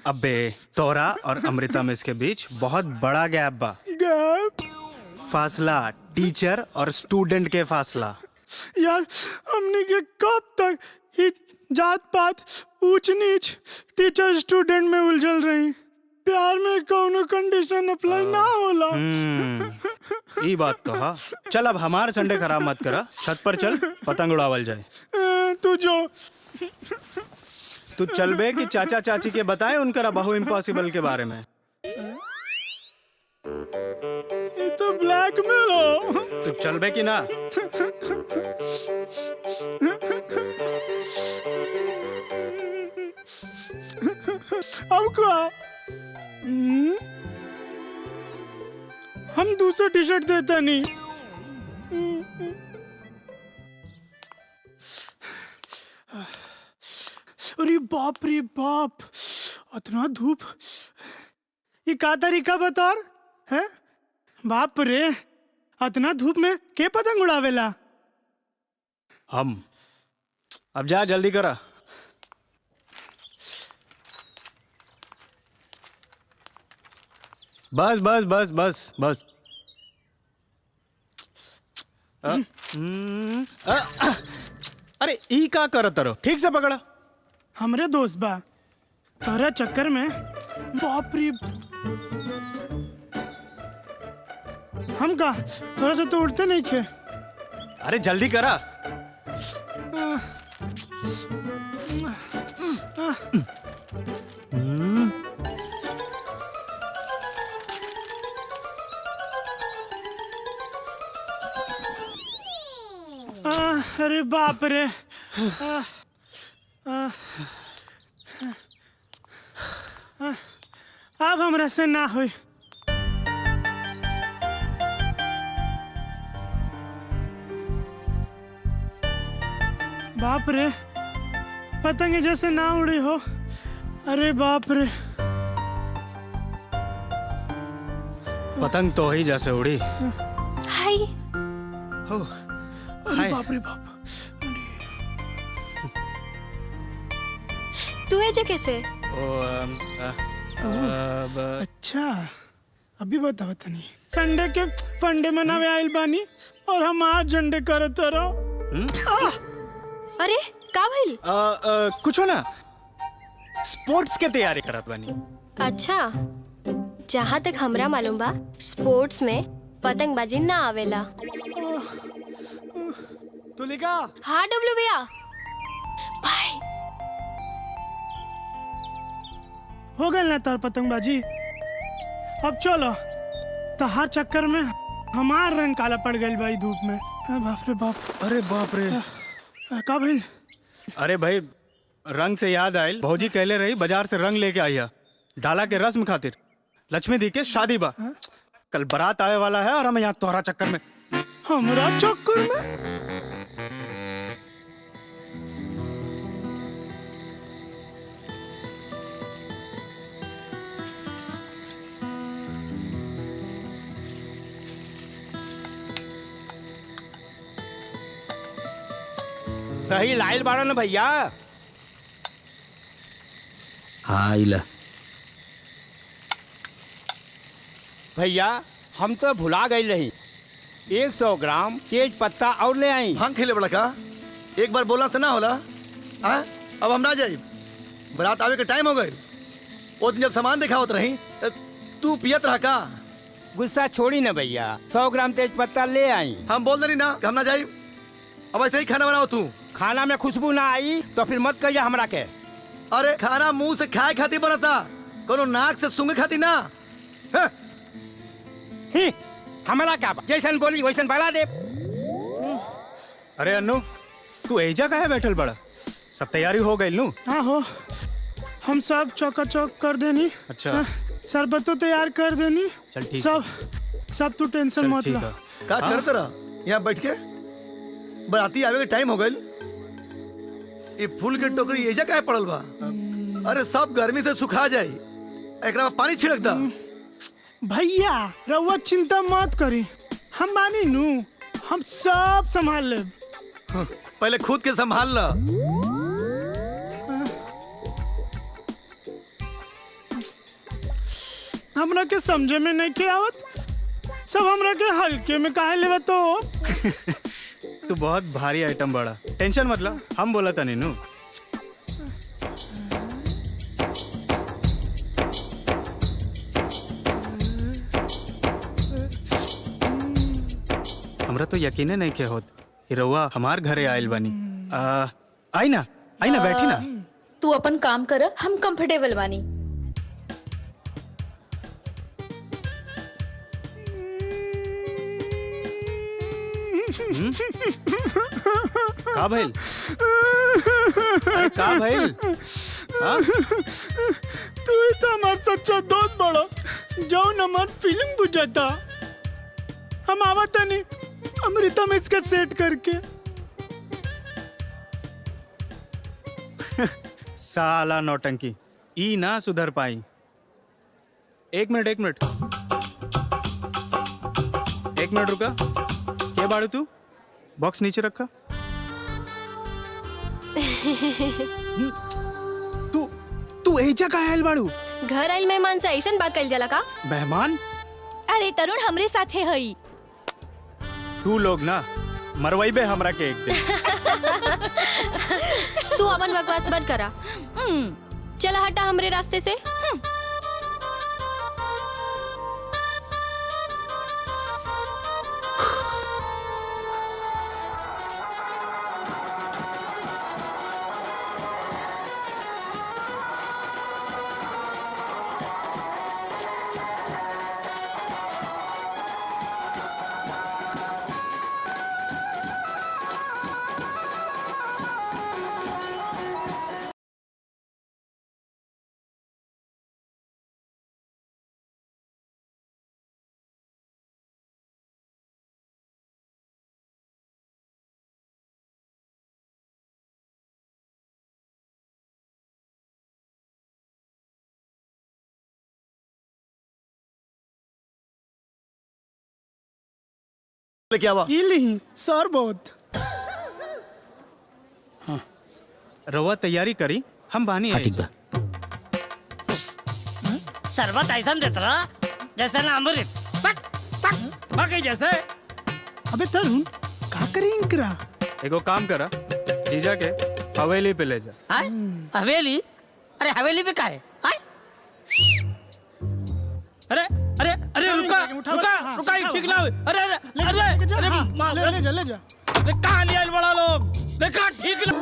N: अबे तोहरा और अमृता में इसके बीच बहुत बड़ा गैप बा।
K: गैप?
N: फासला, टीचर और स्टूडेंट के फासला।
K: यार हमने के कब तक ही जात पात ऊंच नीच टीचर स्टूडेंट में उलझल रही? प्यार में कौनो कंडीशन अप्लाई ना होला।
N: ये बात तो हाँ। चल अब हमार संडे खराब मत करा, छत पर चल पतंग उड़ावल जाए।
K: तू जो
N: तू चल बे कि चाचा चाची के बताए उनका बहु इम्पॉसिबल के बारे में।
K: ये तो ब्लैकमेल हो।
N: तू चल बे कि ना?
K: अब क्या? हम दूसरा टी शर्ट देता नहीं। अरे बाप रे बाप, इतना धूप। ये का तरीका बता है? बाप रे, इतना धूप में के पतंग उड़ावेला?
N: हम अब जा जल्दी करा। बस बस बस बस बस। अरे ई का करत रहो, ठीक से पकड़ा।
K: हमरे दोस्त बा, तोरा चक्कर में बाप रे। हम का थोड़ा सा तो उड़ते नहीं खे।
N: अरे जल्दी करा।
K: अरे बाप रे। अब हमरा से ना होई। बाप रे, पतंग जैसे ना उड़ी हो। अरे बाप रे।
N: पतंग तो ही जैसे उड़ी।
B: हाय।
K: अरे बाप रे बाप।
B: तू है कैसे?
K: अच्छा, अभी बता नहीं। संडे के फंडे मनावे आइल बानी और हम आज झंडे करत रहो।
B: अरे का भइल?
N: कुछ हो ना, स्पोर्ट्स के तैयारी करत बानी।
B: अच्छा, जहाँ तक हमरा मालूम बा, स्पोर्ट्स में पतंगबाजी ना आवेला।
K: तुलिका।
B: हाँ डब्लू भैया। बाय।
K: हो गए ना तार पतंगबाजी? अब चलो, तहार चक्कर में हमार रंग काला पड़ गई भाई धूप में। बाप रे बाप।
N: अरे बाप रे।
K: का भइल?
N: अरे भाई, रंग से याद आयल, भौजी कहले रही बाजार से रंग लेके आई है डाला के रस्म खातिर। लक्ष्मी दी के शादी बा, कल बारात आए वाला है और हम यहाँ तोहरा चक्कर में।
K: हमरा चक्कर में?
F: दही लाइल बाड़ा ना भैया?
C: हाँ इला।
F: भैया हम तो भुला गई रही,
H: 100 ग्राम तेज पत्ता और ले आई।
L: भांग खेले बड़ा का एक बार बोला से ना होला। हाँ अब हम ना जाए, बारात आवे के टाइम हो गए। वो दिन जब सामान देखा होत रही तू पियत रहा का।
H: गुस्सा छोड़ी ना भैया, 100 ग्राम तेज पत्ता ले आई।
L: हम बोल दे ना कि हम ना जाए। अब ऐसे ही खाना बनाओ तू।
H: खाना में खुशबू ना आई तो फिर मत कहिए हमरा के।
L: अरे खाना मुंह से खाए खाती बनता, कोनो नाक से सूंघे खाती ना।
H: हमारा क्या जैसन बोली वैसन बना दे।
N: अरे अन्नू तू एजा काहे बैठल बड़ा, सब तैयारी हो गई नू?
K: हाँ हो, हम सब चौका-चौक कर देनी।
N: अच्छा
K: शरबत तो तैयार कर देनी।
N: चल ठीक
K: सब तू टेंशन मत ला।
L: का करते रहा यहाँ बैठ के, बराती आवे के टाइम हो गई। ये फूल के टोकरी एजा काहे पड़ल बा। अरे सब गर्मी से सुखा जाई, एकरा में पानी छिड़क दा।
K: भैया रउआ चिंता मत करी, हम मानी नू, हम सब संभाल लेब।
L: पहले खुद के संभाल ला।
K: हमरा के समझे में नहीं के आवत, सब हमरा के हल्के में काहे लेवा तो।
N: तू बहुत भारी आइटम बड़ा, टेंशन मत ला, हम बोला था नीनू। हमरा तो यकीने नहीं के होत कि रउआ हमार घरे आयल बानी। आई ना बैठी ना।
P: तू अपन काम कर, हम कंफर्टेबल बानी।
N: का भइल? अरे का भइल?
K: तू ही तो हमार सच्चा दोस्त बड़ा, जौन हमार फीलिंग बुझाता। हम आवत नहीं अमृता में इसका सेट करके।
N: साला नौटंकी, ई ना सुधर पाई। एक मिनट रुका। क्या बाड़ू तू? बॉक्स नीचे रखा। तू एजा का आयल बाड़ू?
B: घर आइल मेहमान से ऐसन बात कइल जाला का?
N: मेहमान?
B: अरे तरुण हमरे साथे हई।
N: तू लोग ना मरवाइबे हमरा के एक दिन।
B: तू अपन बकवास बंद करा। चला हटा हमरे रास्ते से।
L: लेके आवा।
K: सर बहुत
N: रवा तैयारी करी, हम बानी आई।
F: शरबत ऐसा देता रहा जैसे ना अमृत, बाकी जैसे।
K: अबे तरुण का करें करा?
N: एगो काम करा, जीजा के हवेली पे ले जा।
F: हवेली? अरे हवेली पे का है? अरे अरे अरे रुका रुका, ये ठीक ना। अरे अरे अरे अरे
K: ले जा।
F: कहाँ ले आए बड़ा लोग, देखा ठीक ना।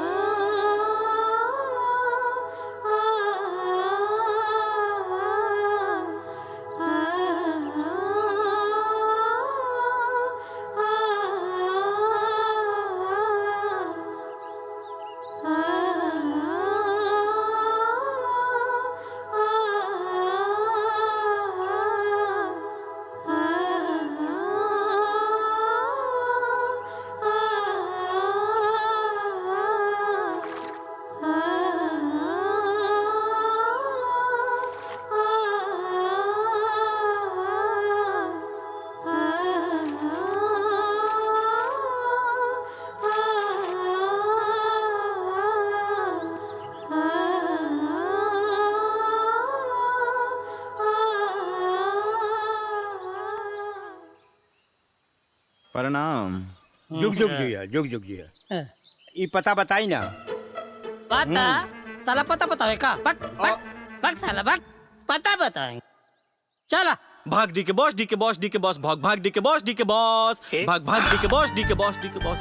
M: प्रणाम।
H: जुग जुग जिया, जुग जुग जिया। ये पता बताई ना।
F: पता साला पता बतावे का बक साला बक पता बताए चला
U: भाग डी के बॉस डी के बॉस डी के बॉस भाग भाग डी के बॉस डी के बॉस भाग भाग डी के बॉस डी के बॉस डी के बॉस।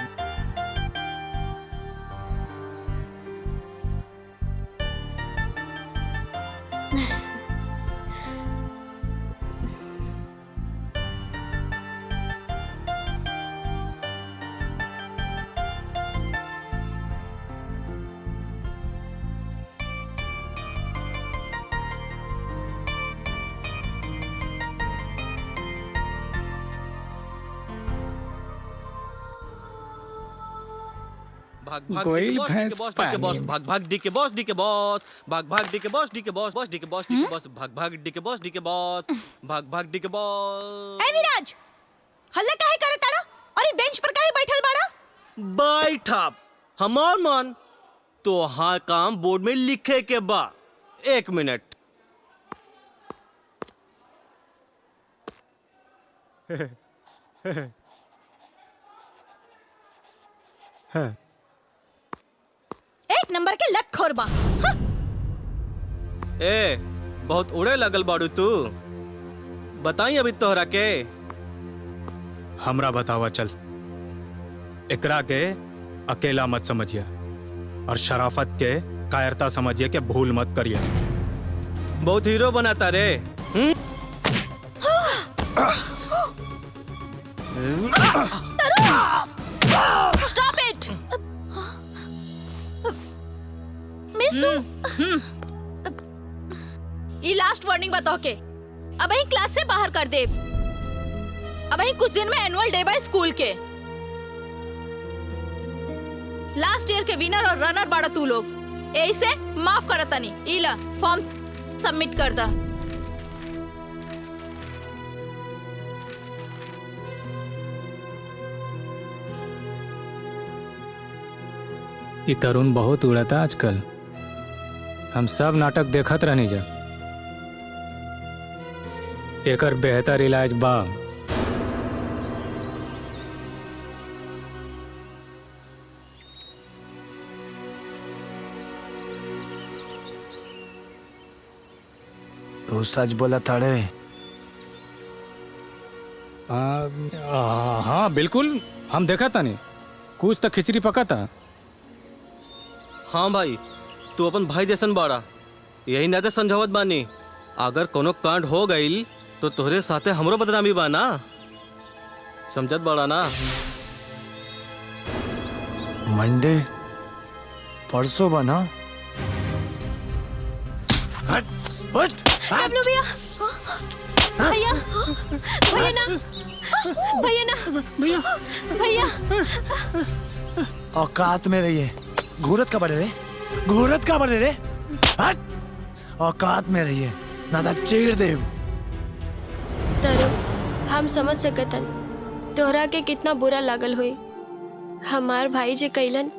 G: कोई भैंस
U: भाग भाग डी के बॉस डी के बॉस भाग भाग डी के बॉस डी के बॉस बॉस डी के बॉस डी के बॉस भाग भाग डी के बॉस डी के बॉस भाग भाग डी के बॉस।
A: ए विराज, हल्ला काहे करे ताड़ा? और ये बेंच पर काहे बैठल बाड़ा?
U: बैठा हमार मन तो हाँ काम बोर्ड में लिखे के बा। 1 मिनट।
A: एक नंबर के लत खोर बा। हाँ।
U: ए बहुत उड़े लगल बाड़ू तू। बताई अभी तोहरा के।
N: हमरा बतावा चल। एकरा के अकेला मत समझिए और शराफत के कायरता समझिए के भूल मत करिए।
U: बहुत हीरो बनाता रे।
P: Stop it miss you. ये लास्ट वार्निंग बताओ के अब ही क्लास से बाहर कर दे। अब ही कुछ दिन में एनुअल डे बाय स्कूल के। लास्ट ईयर के विनर और रनर बाड़ा तू लोग। ऐसे माफ करता नहीं। इला फॉर्म सबमिट कर दा।
O: ये तरुण बहुत उड़ता आजकल। हम सब नाटक देखत रहनी जा। एकर बेहतर इलाज बा।
G: तू सच बोला ताड़े?
O: हाँ बिल्कुल, हम देखा था नहीं। कुछ तो खिचड़ी पका था।
U: हाँ भाई, तू अपन भाई जैसन बाड़ा। यही ना समझावत बानी। अगर कोनो कांड हो गई तो तोहरे साथे हमरो बदनामी बा ना। समझत बाड़ा ना?
G: मंडे परसों बना।
B: डब्लू भैया, भैया, भैया ना, भैया ना, भैया।
G: औकात में रहिए। घूरत का बढ़े रे, घूरत का बढ़े रे। हट, औकात में रहिए ना तो चीर दे।
B: तरुण, हम समझ सकतन तोहरा के कितना बुरा लागल हुई। हमार भाई जे कैलन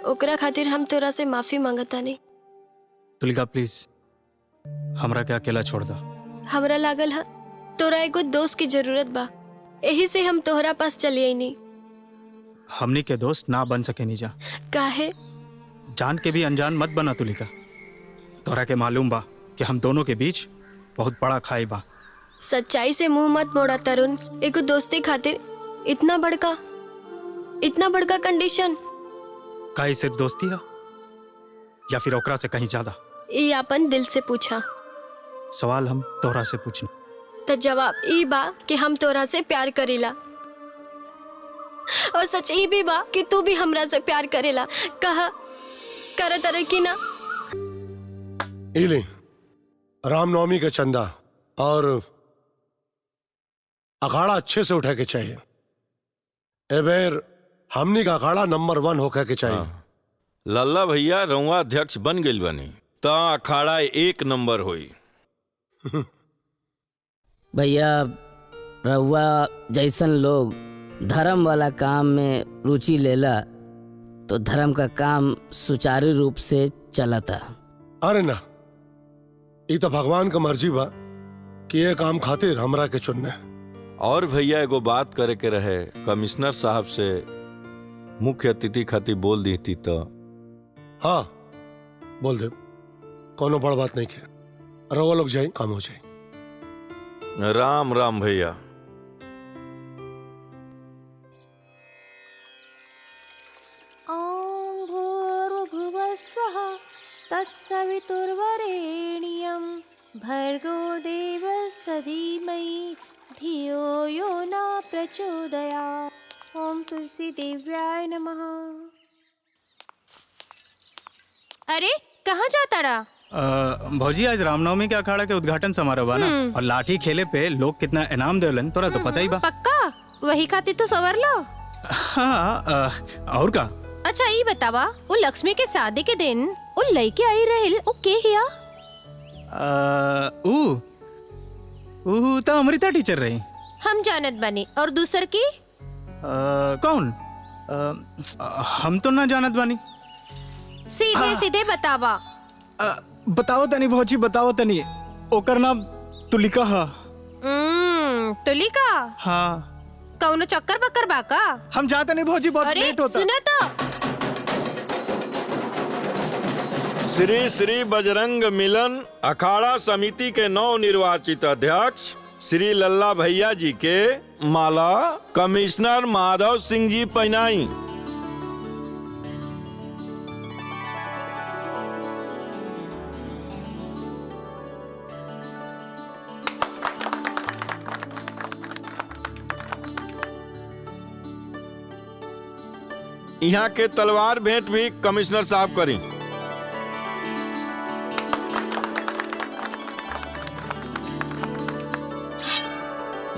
B: ओकरा खातिर हम तोरा से माफी मांगता नहीं।
N: तुलिका प्लीज हमरा के अकेला छोड़ दा।
B: हमरा लागल है तोरा एगो दोस्त की जरूरत बा। यही से हम तोहरा पास चली नहीं।
N: हमनी के दोस्त ना बन सके नीजा।
B: काहे?
N: जान के भी अनजान मत बना तुलिका। तोरा के मालूम बा कि हम दोनों के बीच बहुत बड़ा खाई बा।
B: सच्चाई से मुंह मत मोड़ा तरुण। एगो दोस्ती खातिर इतना बड़का कंडीशन।
N: काहे सिर्फ दोस्ती है या फिर ओकरा से कहीं ज्यादा?
B: ये अपन दिल से पूछा।
N: सवाल हम तोरा से पूछना
B: तो जवाब ई बा कि हम तोरा से प्यार करेला। और सच ई भी बा कि तू भी हमरा से प्यार करेला। कहा कर तरह की ना।
D: इले रामनवमी का चंदा और अखाड़ा अच्छे से उठा के चाहिए। ए बेर हमनी का अखाड़ा नंबर 1 होके के चाहिए।
C: लल्ला भैया रउआ अध्यक्ष बन गइल बनी ता अखाड़ा 1 नंबर होई।
V: भैया रउआ जैसन लोग धर्म वाला काम में रुचि लेला तो धर्म का काम सुचारू रूप से चलता।
D: अरे ना, ये तो भगवान का मर्जी बा कि ये काम खातिर हमरा के चुनने।
S: और भैया एगो बात करे के रहे, कमिश्नर साहब से मुख्य अतिथि खातिर बोल दी थी तो।
D: हाँ बोल दे, कोनो बड़ बात नहीं है। रवा लोग जाए, काम हो जाए।
S: राम राम भैया।
B: ॐ भूर्भुवस्वः तत्सवितुर्वरेण्यं भर्गो देवस्य धीमहि धियो यो न प्रचोदयात्। ॐ तुलसी देव्याय नमः। अरे कहाँ जाता रहा?
N: भौजी आज रामनवमी के अखाड़ा के उद्घाटन समारोह बा ना, और लाठी खेले पे लोग कितना इनाम देवलन तोरा तो पता ही बा।
B: पक्का वही खातिर तो सवर लो।
N: हाँ और का?
B: अच्छा ये बतावा, वो लक्ष्मी के शादी के दिन वो लड़के आई रहेल, वो के हिया?
N: तो अमृता टीचर रही।
B: हम जानत बानी, और दूसर की?
N: कौन? हम तो ना जानत बानी।
B: सीधे सीधे बतावा।
N: बताओ तनी भौजी, बताओ तनी। ओकर नाम तुलिका हा।
B: तुलिका?
N: हाँ।
B: कौनो चक्कर बक्कर बाका?
N: हम जाते नहीं भौजी, बहुत लेट होता।
B: सुना तो।
S: श्री श्री बजरंग मिलन अखाड़ा समिति के नव निर्वाचित अध्यक्ष श्री लल्ला भैया जी के माला कमिश्नर माधव सिंह जी पहनाई। यहाँ के तलवार भेंट भी कमिश्नर साहब करी।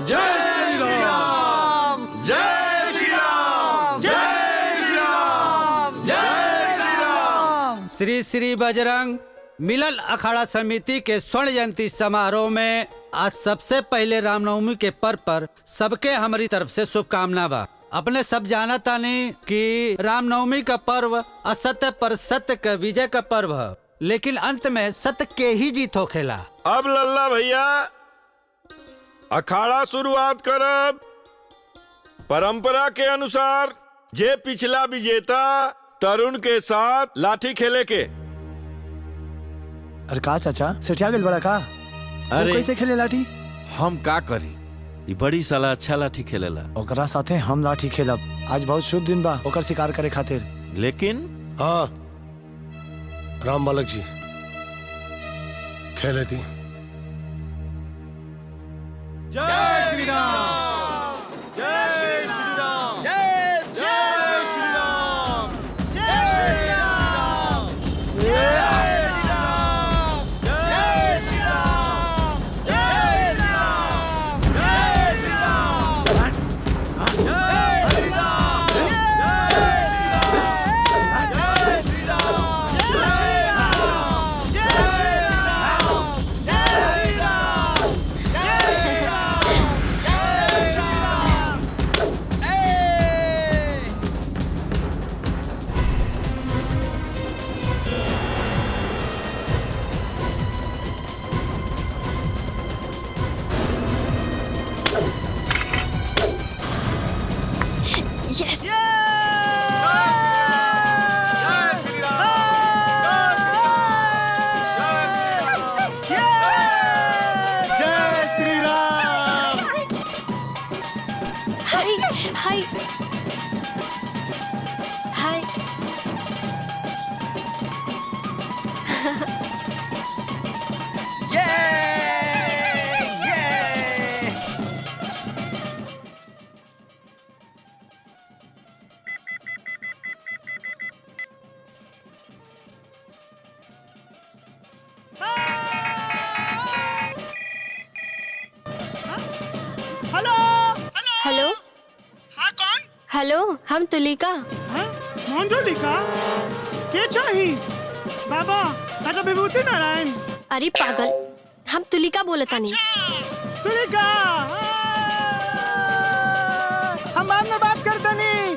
L: जय श्री राम, जय श्री राम, जय श्री राम, जय श्री राम।
E: श्री श्री बजरंग मिलन अखाड़ा समिति के स्वर्ण जयंती समारोह में आज सबसे पहले रामनवमी के पर्व पर सबके हमारी तरफ से शुभकामना बा। अपने सब जाना तानी कि रामनवमी का पर्व असत्य पर सत्य का विजय का पर्व है, लेकिन अंत में सत्य के ही जीत होखेला।
S: अब लल्ला भैया अखाड़ा शुरुआत करब। परंपरा के अनुसार जे पिछला विजेता तरुण के साथ लाठी खेले के।
G: अरे का चाचा सेठिया गेल बड़ा का?
S: अरे
G: कैसे खेले लाठी?
S: हम का करी, ई बड़ी साला अच्छा लाठी खेलेला।
G: ओकरा साथे हम लाठी खेलब। आज बहुत शुभ दिन बा ओकर शिकार करे खातिर।
S: लेकिन
D: हाँ राम बालक जी खेले थी।
L: जय श्री राम, जय श्री राम, जय श्री राम, जय श्री राम, जय श्री राम, जय श्री राम, जय श्री राम, जय श्री राम, जय श्री राम, जय श्री राम,
B: Yes!
L: जय Shri Ram.
B: Hi hi hi.
K: Hello
B: hello.
K: हाँ कौन?
B: हेलो हम तुलिका।
K: कौन तुलिका? के चाही? बाबा राजा विभूति नारायण।
B: अरे पागल, हम तुलिका बोलता नहीं।
K: तुलिका हम बाद में बात करते नहीं।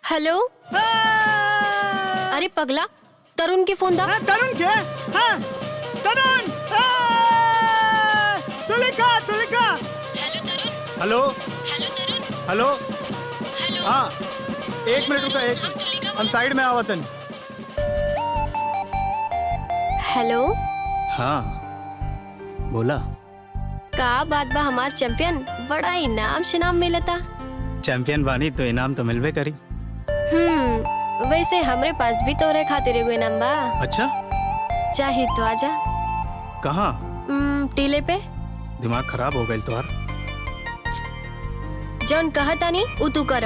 B: हेलो। अरे पगला, तरुण के फोन दा।
K: तरुण के? हाँ तरुण।
N: हेलो हाँ एक मिनट रुका, एक हम साइड में आवतन।
B: हेलो
N: हाँ बोला।
B: का बात बा हमार चैंपियन, बड़ा इनाम शिनाम मिलता।
N: चैंपियन बानी तो इनाम तो मिलबे करी।
B: वैसे हमरे पास भी तोरे खातिर एगो इनाम बा।
N: अच्छा
B: चाहे तो आजा।
N: कहाँ?
B: टीले पे।
N: दिमाग खराब हो गई तोहार।
B: जौन कहता नहीं उ तू कर।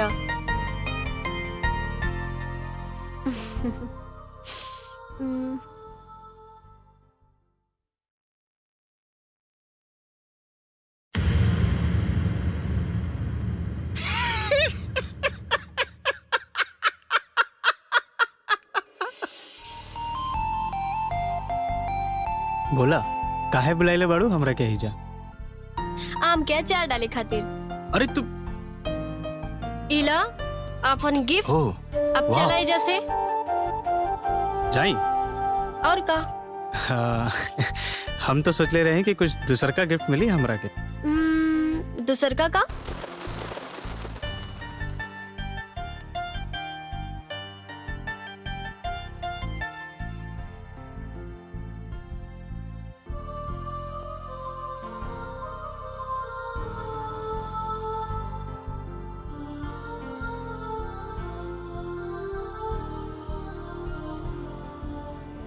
N: बोला काहे बुलाइले बाड़ू हमरा के ही जा।
B: आम के अचार डाले खातिर।
N: अरे तू
B: इला अपन गिफ्ट।
N: ओ,
B: अब
N: वाह।
B: चला जैसे
N: जाई।
B: और का?
N: हम तो सोच ले रहे हैं कि कुछ दूसर का गिफ्ट मिली हमरा के।
B: दूसर का?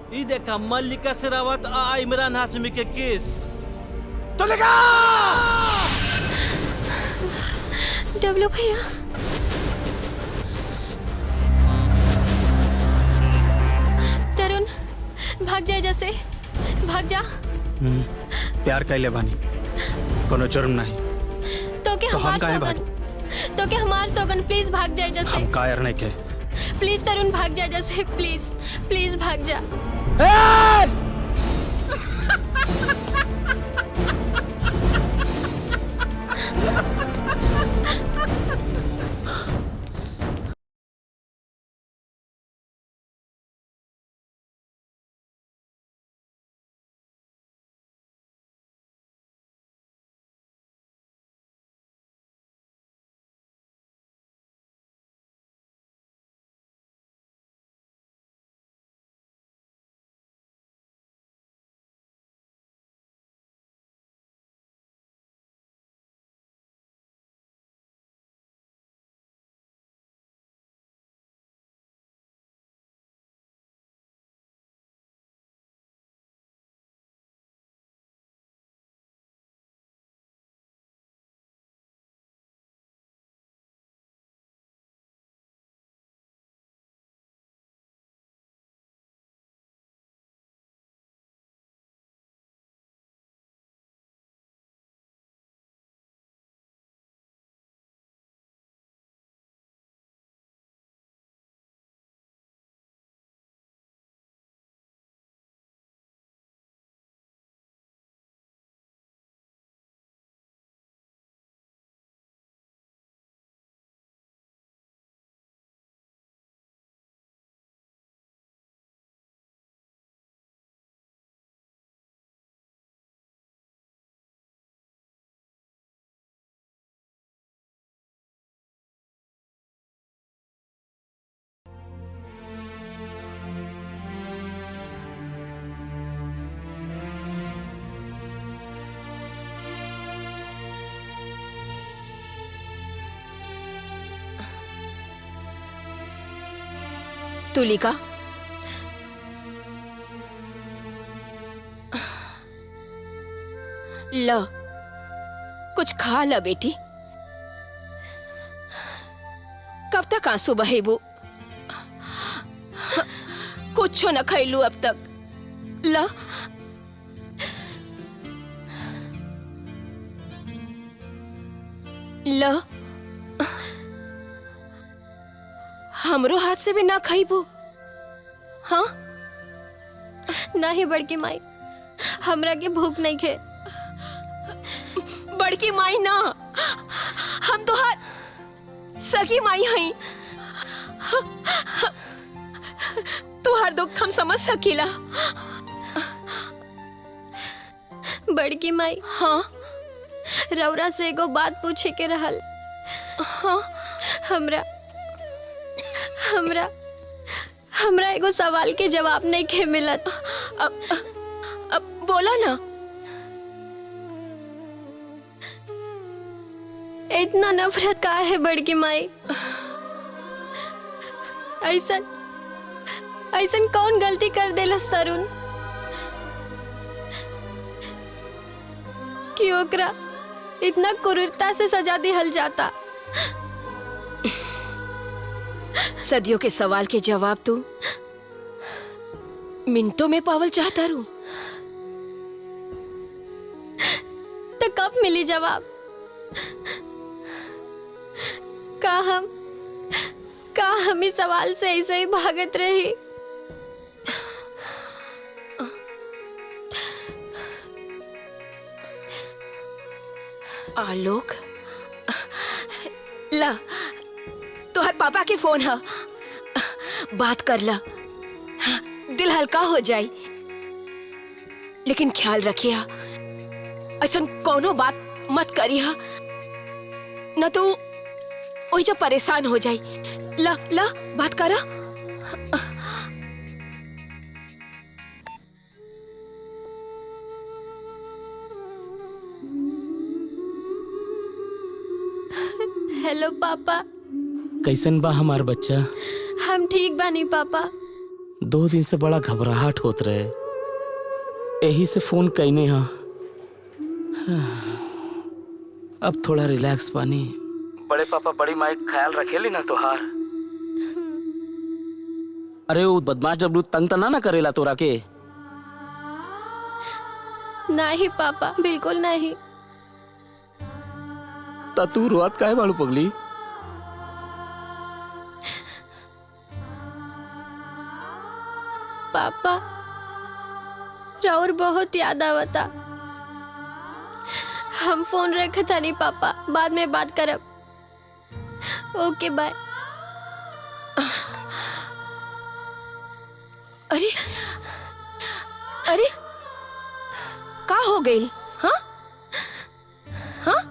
U: ई देखा मल्लिका शेरावत आ इमरान हाशमी के केस।
L: तो लगा
B: डब्लू भैया तरुण भाग जाए जैसे, भाग जा।
N: प्यार कैले बानी, कोनो जुर्म नहीं।
B: तो के
N: तो हम
B: हमार
N: काहे
B: सौगन, तो के हमार सौगन प्लीज भाग जाए जैसे।
N: हम कायर नहीं के।
B: प्लीज तरुण भाग जाए जैसे, प्लीज प्लीज भाग जा।
A: तुलिका, ल कुछ खा ल बेटी। कब तक आंसू बहेबू? कुछ न खैलू अब तक। ल ल हमरो हाथ से भी ना खाइबू? हाँ
B: नहीं बड़की माई, हमरा के भूख नहीं खे।
A: बड़की माई ना, हम तो हाथ सगी माई हई। तुहार दुख हम समझ सकीला।
B: बड़की माई,
A: हाँ
B: रौरा से एगो बात पूछे के रहल। हाँ हमरा हमरा हमरा एगो सवाल के जवाब नहीं के मिलत।
A: अब बोला ना।
B: इतना नफरत का है बड़की माई? ऐसन ऐसन कौन गलती कर देलस तरुण कि ओकरा इतना क्रूरता से सजा दिहल जाता?
A: सदियों के सवाल के जवाब तू मिनटों में पावल चाहता रू।
B: तो कब मिली जवाब? का हम इस सवाल से ऐसे ही भागत रही?
A: आलोक, ला तोहर पापा के फोन है, बात कर ला, दिल हल्का हो जाए। लेकिन ख्याल रखिया ऐसा कोनो बात मत करिया, न तो वही जब परेशान हो जाए। ला ला बात करा।
B: हेलो पापा।
V: कैसन बा हमार बच्चा?
B: हम ठीक बानी पापा।
V: 2 दिन से बड़ा घबराहट होत रहे, यही से फोन कैने हा। अब थोड़ा रिलैक्स पानी। बड़े पापा बड़ी माई ख्याल रखेली ना तोहार? अरे वो बदमाश डब्लू तंग तना ना करेला तोरा के?
B: नहीं पापा, बिल्कुल नहीं।
V: ता तू रोत काहे बाड़ू पगली?
B: पापा राउर बहुत याद आवता। हम फोन रखे था नहीं पापा, बाद में बात करब। ओके बाय।
A: अरे अरे का हो गई? हाँ हाँ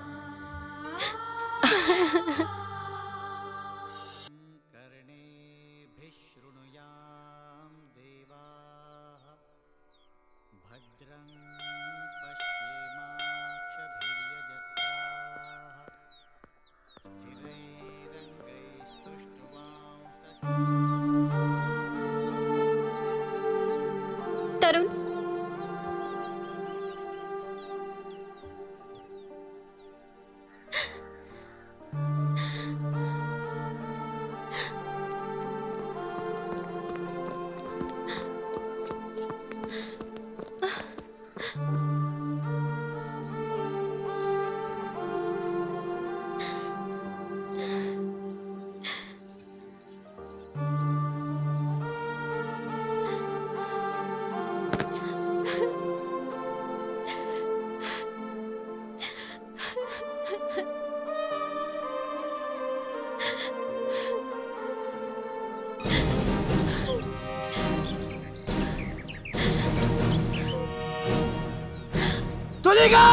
B: तरुण,
K: तुलिका!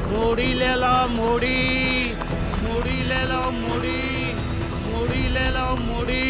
G: मूड़ी ले लो, मूड़ी मूड़ी ले लो, मूड़ी मूड़ी ले लो, मूड़ी।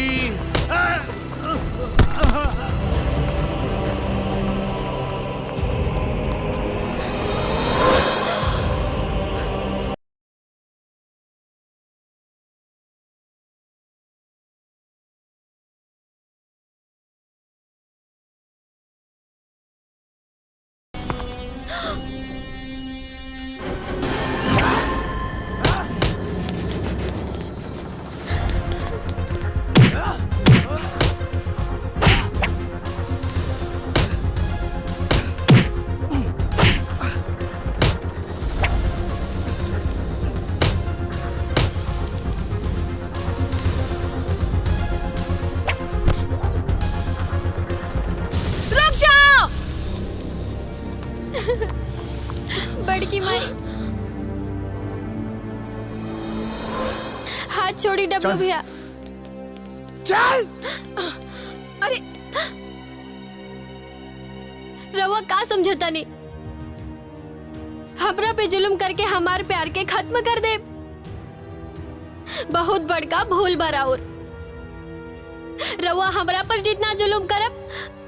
B: छोड़ी डब्लू भैया।
G: चल।
B: अरे रवा का समझता नहीं, हमरा पे जुल्म करके हमारे प्यार के खत्म कर दे। बहुत बड़का भूल बराउर। रवा हमरा पर जितना जुल्म करब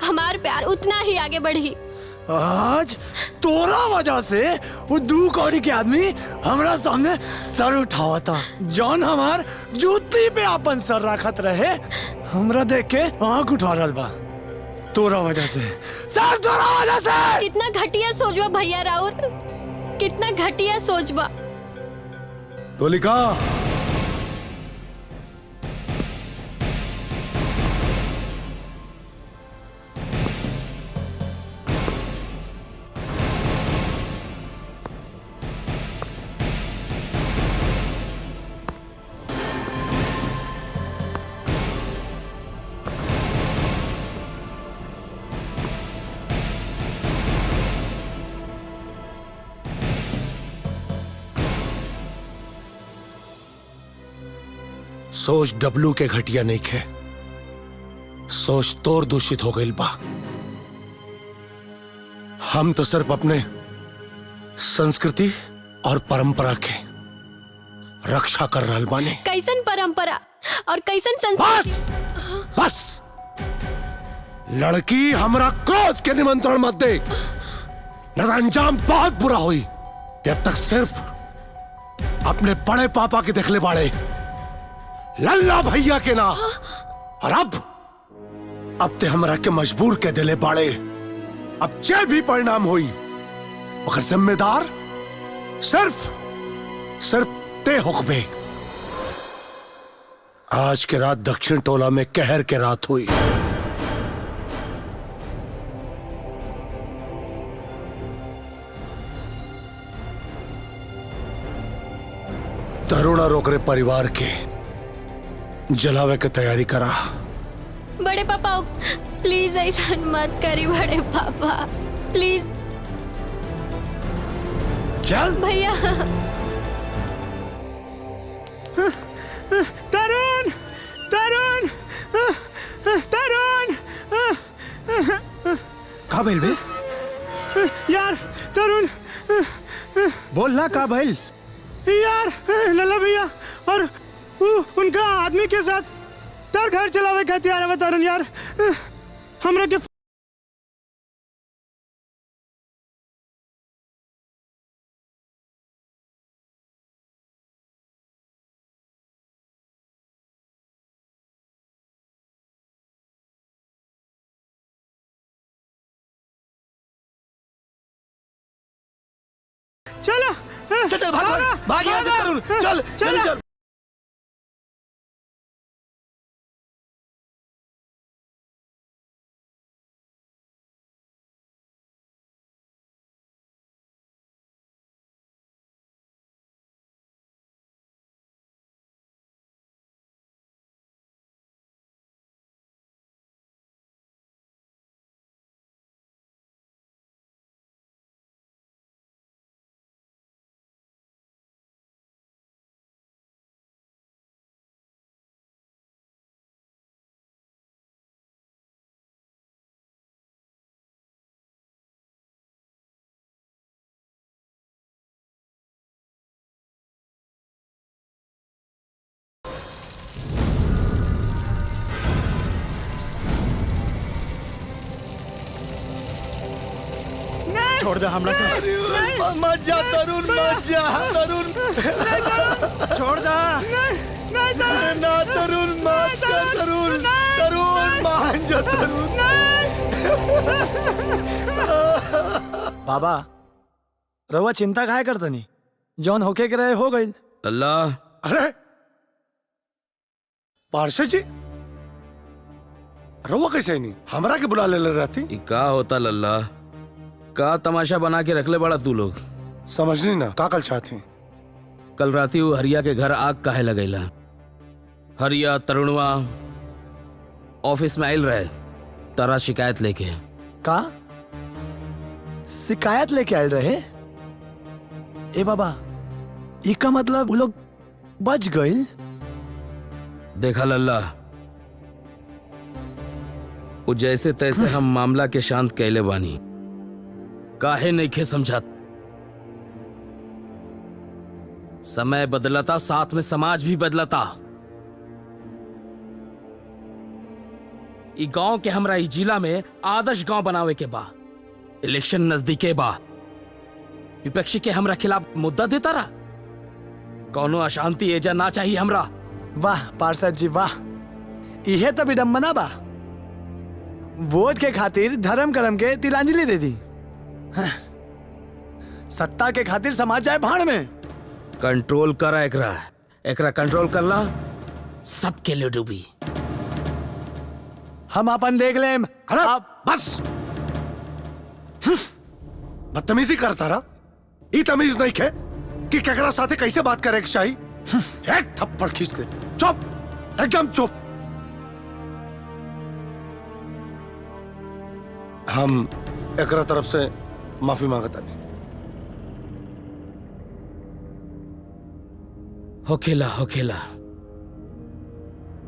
B: हमार प्यार उतना ही आगे बढ़ी।
G: आज तोरा वजह से वो 2 कौड़ी के आदमी हमरा सामने सर उठावता। जौन हमार जूती पे अपन सर रखत रहे, हमरा देख के आंख उठा रहल बा। तोरा वजह से, सर तोरा वजह से।
B: कितना घटिया सोचबा भैया राउर, कितना घटिया सोचबा।
D: तोलिका, सोच डब्लू के घटिया नहीं खे, सोच तोर दूषित हो गई बा। हम तो सिर्फ अपने संस्कृति और परंपरा के रक्षा कर रहल बानी।
B: कैसन परंपरा और कैसन संस्कृति?
D: बस लड़की हमरा क्रोध के निमंत्रण मत दे, न तो अंजाम बहुत बुरा हुई। जब तक सिर्फ अपने बड़े पापा के देखले बाड़े, लल्ला भैया के ना। और अब ते हमरा के मजबूर के दिले बाड़े। अब जे भी परिणाम हुई ओकर जिम्मेदार सिर्फ ते हुक्मे। आज के रात दक्षिण टोला में कहर के रात हुई। तरुण और ओकरे परिवार के जलावे की तैयारी करा।
B: बड़े पापा प्लीज ऐसा मत करी। बड़े पापा प्लीज।
G: चल
B: भैया।
K: तरुण तरुण तरुण।
N: का भइल बे?
K: यार तरुण
N: बोल ना, का भइल?
K: यार लल्ला भैया और उनका आदमी के साथ तार घर चलावे के हथियार है। तरुण यार हमरा के चला।
L: चल भाग यहाँ से तरुण, चल जल्दी चल।
N: छोड़ दे हमरा के।
L: मत जा तरुण, मत जा तरुण।
N: छोड़ दे।
L: ना तरुण, मत जा तरुण। तरुण मान जा तरुण।
G: बाबा रवा चिंता काहे करतनी? जौन होके के रहे हो गई।
C: अल्लाह।
D: अरे पार्षद जी, रवा कैसे नहीं हमरा के बुला ले रहती?
C: का होता लल्ला? का तमाशा बना के रखले बड़ा तू लोग?
D: समझनी ना का कल चाहते?
C: कल राती वो हरिया के घर आग काहे लगैला? हरिया तरुणवा ऑफिस में आयल रहे तारा शिकायत लेके।
G: का शिकायत लेके आयल रहे? ए बाबा, इका मतलब वो लोग बच गए?
C: देखा लल्ला, वो जैसे तैसे हम मामला के शांत कैले बानी, काहे नहीं खे समझात। समय बदलता, साथ में समाज भी बदलता। ई गांव के हमरा ई जिला में आदर्श गांव बनावे के बा। इलेक्शन नजदीके बा, विपक्षी के हमरा खिलाफ मुद्दा देता रहा। कौनो अशांति एजा ना चाहिए हमरा।
G: वाह पार्षद जी वाह, इहे तो विडम्बना बा। वोट के खातिर धर्म कर्म के तिलांजलि दे दी। हाँ। सत्ता के खातिर समाज जाए भाड़ में।
C: कंट्रोल करा एकरा, एकरा कंट्रोल करला सबके लिए डूबी।
G: हम अपन देख लेम।
D: अरे बस बदतमीजी करता रहा। ई तमीज नहीं खे कि केकरा साथे कैसे बात करे के चाहिए। एक थप्पड़ खींच के चुप, एकदम चुप। हम एकरा तरफ से माफी मांगता नहीं।
C: होखेला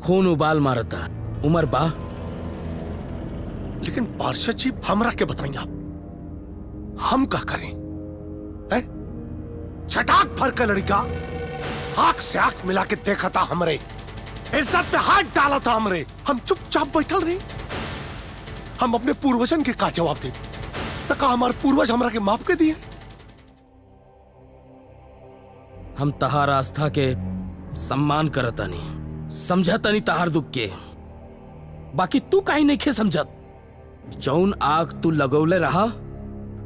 C: खून उबाल मारता, उमर बा।
D: लेकिन पार्षद जी हमरा के बताइए आप, हम क्या करें? छटाक फर का लड़का आंख से आंख मिला के देखा था हमरे, इज्जत पे हाथ डाला था हमरे। हम चुपचाप बैठल रहे। हम अपने पूर्वजन के का जवाब दे? तका हमारे पूर्वज हमरा के माफ के दिए।
C: हम तहार आस्था के सम्मान करतानी, समझतानी तहार दुख के। बाकी तू काहे नहीं खे समझत? जौन आग तू लगौले रहा,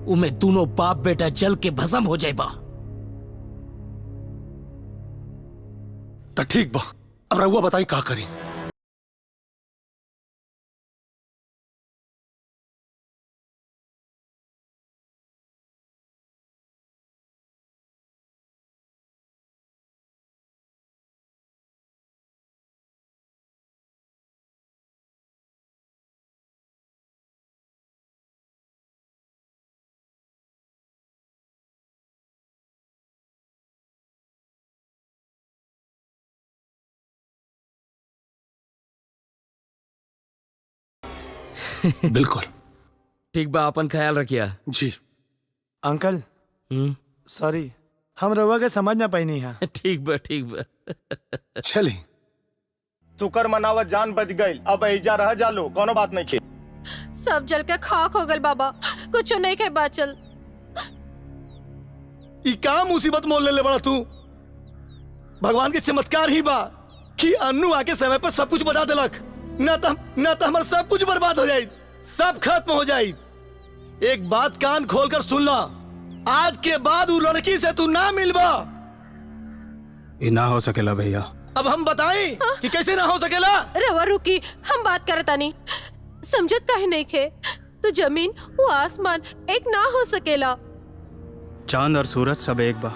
C: उमे दोनों बाप बेटा जल के भस्म हो जाए बा।
D: तो ठीक बा, अब रहुआ बताई का करें? बिल्कुल
C: ठीक बा, अपन ख्याल रखिया
D: जी।
G: अंकल सॉरी, हम रउआ के समझ ना पाई नहीं है।
C: ठीक बा
D: चली।
J: शुक्र मनावत जान बच गई। अब एजा रह जालो, कोनो बात नहीं खे।
R: सब जल के खाक हो गल बाबा, कुछ नहीं के बाचल।
L: ई का मुसीबत मोल ले बड़ा तू? भगवान के चमत्कार ही बा कि अन्नू आके समय पर सब कुछ बता देलक। ना तो हमार सब कुछ बर्बाद हो जाए, सब खत्म हो जाए। एक बात कान खोलकर सुन ला, आज के बाद वो लड़की से तू ना मिलबा।
N: ये ना हो सकेला भैया।
L: अब हम बताएं कि कैसे ना हो सकेला?
R: रवा रुकी, हम बात करता नहीं। समझत काहे नहीं खे? तो जमीन वो आसमान एक ना हो सकेला।
N: चांद और सूरज सब एक बा।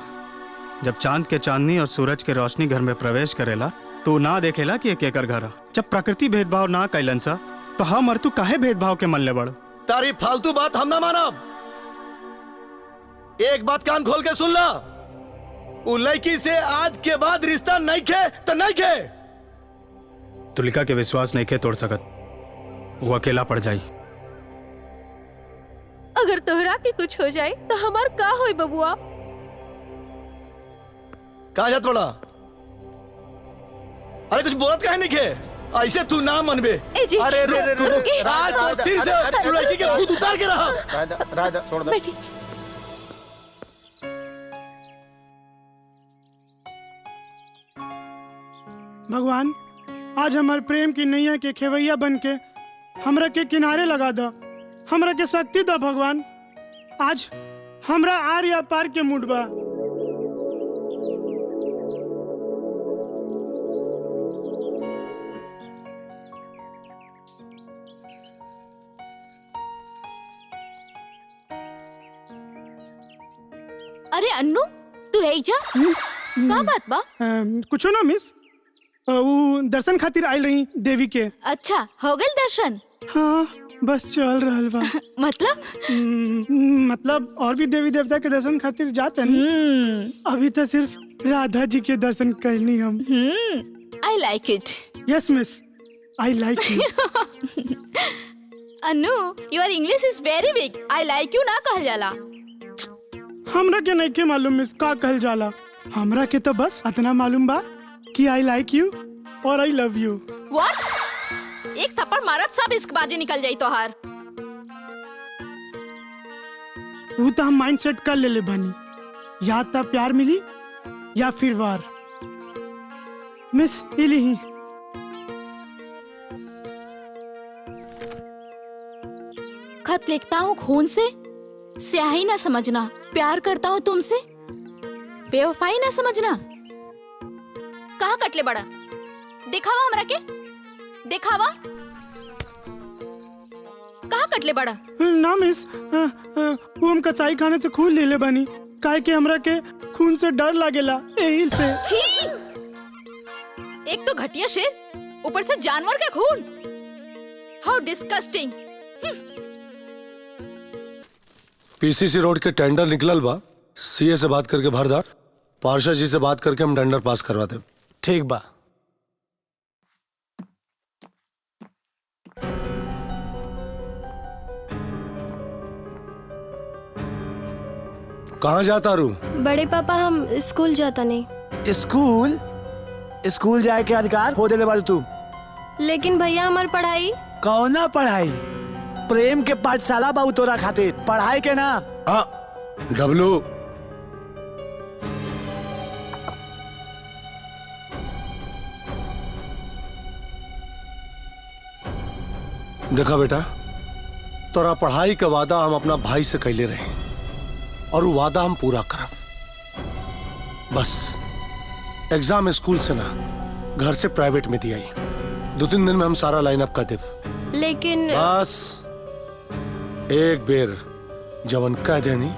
N: जब चांद के चांदनी और सूरज के रोशनी घर में प्रवेश करेला तो ना देखेला कि एक एकर घर। जब प्रकृति भेदभाव ना कैलन सा तो हम और तू काहे भेदभाव के मन ले बड़?
L: तारी फालतू बात हम ना मानब। एक बात कान खोल के सुन ला, वो लड़की से आज के बाद रिश्ता नहीं खे तो नहीं खे।
N: तुलिका के विश्वास नहीं के तोड़ सकत, वो अकेला पड़ जाई।
R: अगर तोहरा के कुछ हो जाए तो हमार का होई बबुआ?
L: कहा जात बड़ा? अरे कुछ बोलत काहे नहीं खे? ऐसे तू ना मनबे।
J: अरे
L: रुकी। आज तो सिर से लड़की के भूत उतार के रहा।
J: राजा छोड़ दो।
K: भगवान, आज हमारे प्रेम की नैया के खेवैया बन के हमरा के किनारे लगा दा। हमरा के शक्ति दा भगवान। आज हमरा आर या पार के मूड बा।
P: अरे अन्नू, तू है जा? का बात बा?
K: कुछो ना मिस, वो दर्शन खातिर आयल रही देवी के।
P: अच्छा, हो गए दर्शन?
K: हाँ, बस चल रहल बा। मतलब और भी देवी देवता के दर्शन खातिर जाते हैं। अभी तो सिर्फ राधा जी के दर्शन करनी हम।
P: I like it.
K: Yes miss, I like you.
P: Anu, your English is very weak. I like you ना कहल जाला।
K: हमरा के नहीं के मालूम मिस का कहल जाला। हमरा के तो बस इतना मालूम बा कि आई लाइक यू और आई लव यू।
P: व्हाट? एक थप्पड़ मारत सब इश्कबाजी निकल जाई तोहार।
K: वो तो हम माइंड सेट कर ले बनी, या तो प्यार मिली या फिर वार। मिस इली ही
P: खत लिखता हूँ खून से, स्याही ना समझना। प्यार करता हूँ तुमसे, बेवफाई ना समझना। कहाँ कटले बड़ा? दिखावा हमरा के, दिखावा। कहाँ कटले बड़ा?
K: ना मिस, वो हम कसाई खाने से खून ले बनी, काहे कि हमरा के खून से डर लागेला एही से।
P: छी! एक तो घटिया शेर, ऊपर से जानवर का खून। हाउ डिस्गस्टिंग।
D: पीसीसी रोड के टेंडर निकलल बा, सीए से बात करके भर दा। पार्षद जी से बात करके हम टेंडर पास करवा दे।
G: ठीक बा।
D: कहाँ जाता रू?
B: बड़े पापा हम स्कूल जाता नहीं।
G: स्कूल? स्कूल जाए के अधिकार हो देले बारू तू।
B: लेकिन भैया हमार पढ़ाई।
G: कौना पढ़ाई? प्रेम के पाठशाला बाबू तोरा खातिर, पढ़ाई के ना।
D: डब्लू, देखा बेटा, तोरा पढ़ाई का वादा हम अपना भाई से कैले रहे और वो वादा हम पूरा करब। बस एग्जाम स्कूल से ना, घर से प्राइवेट में दिया। 2-3 दिन में हम सारा लाइनअप कर देव।
B: लेकिन
D: बस एक बेर जवन कह देनी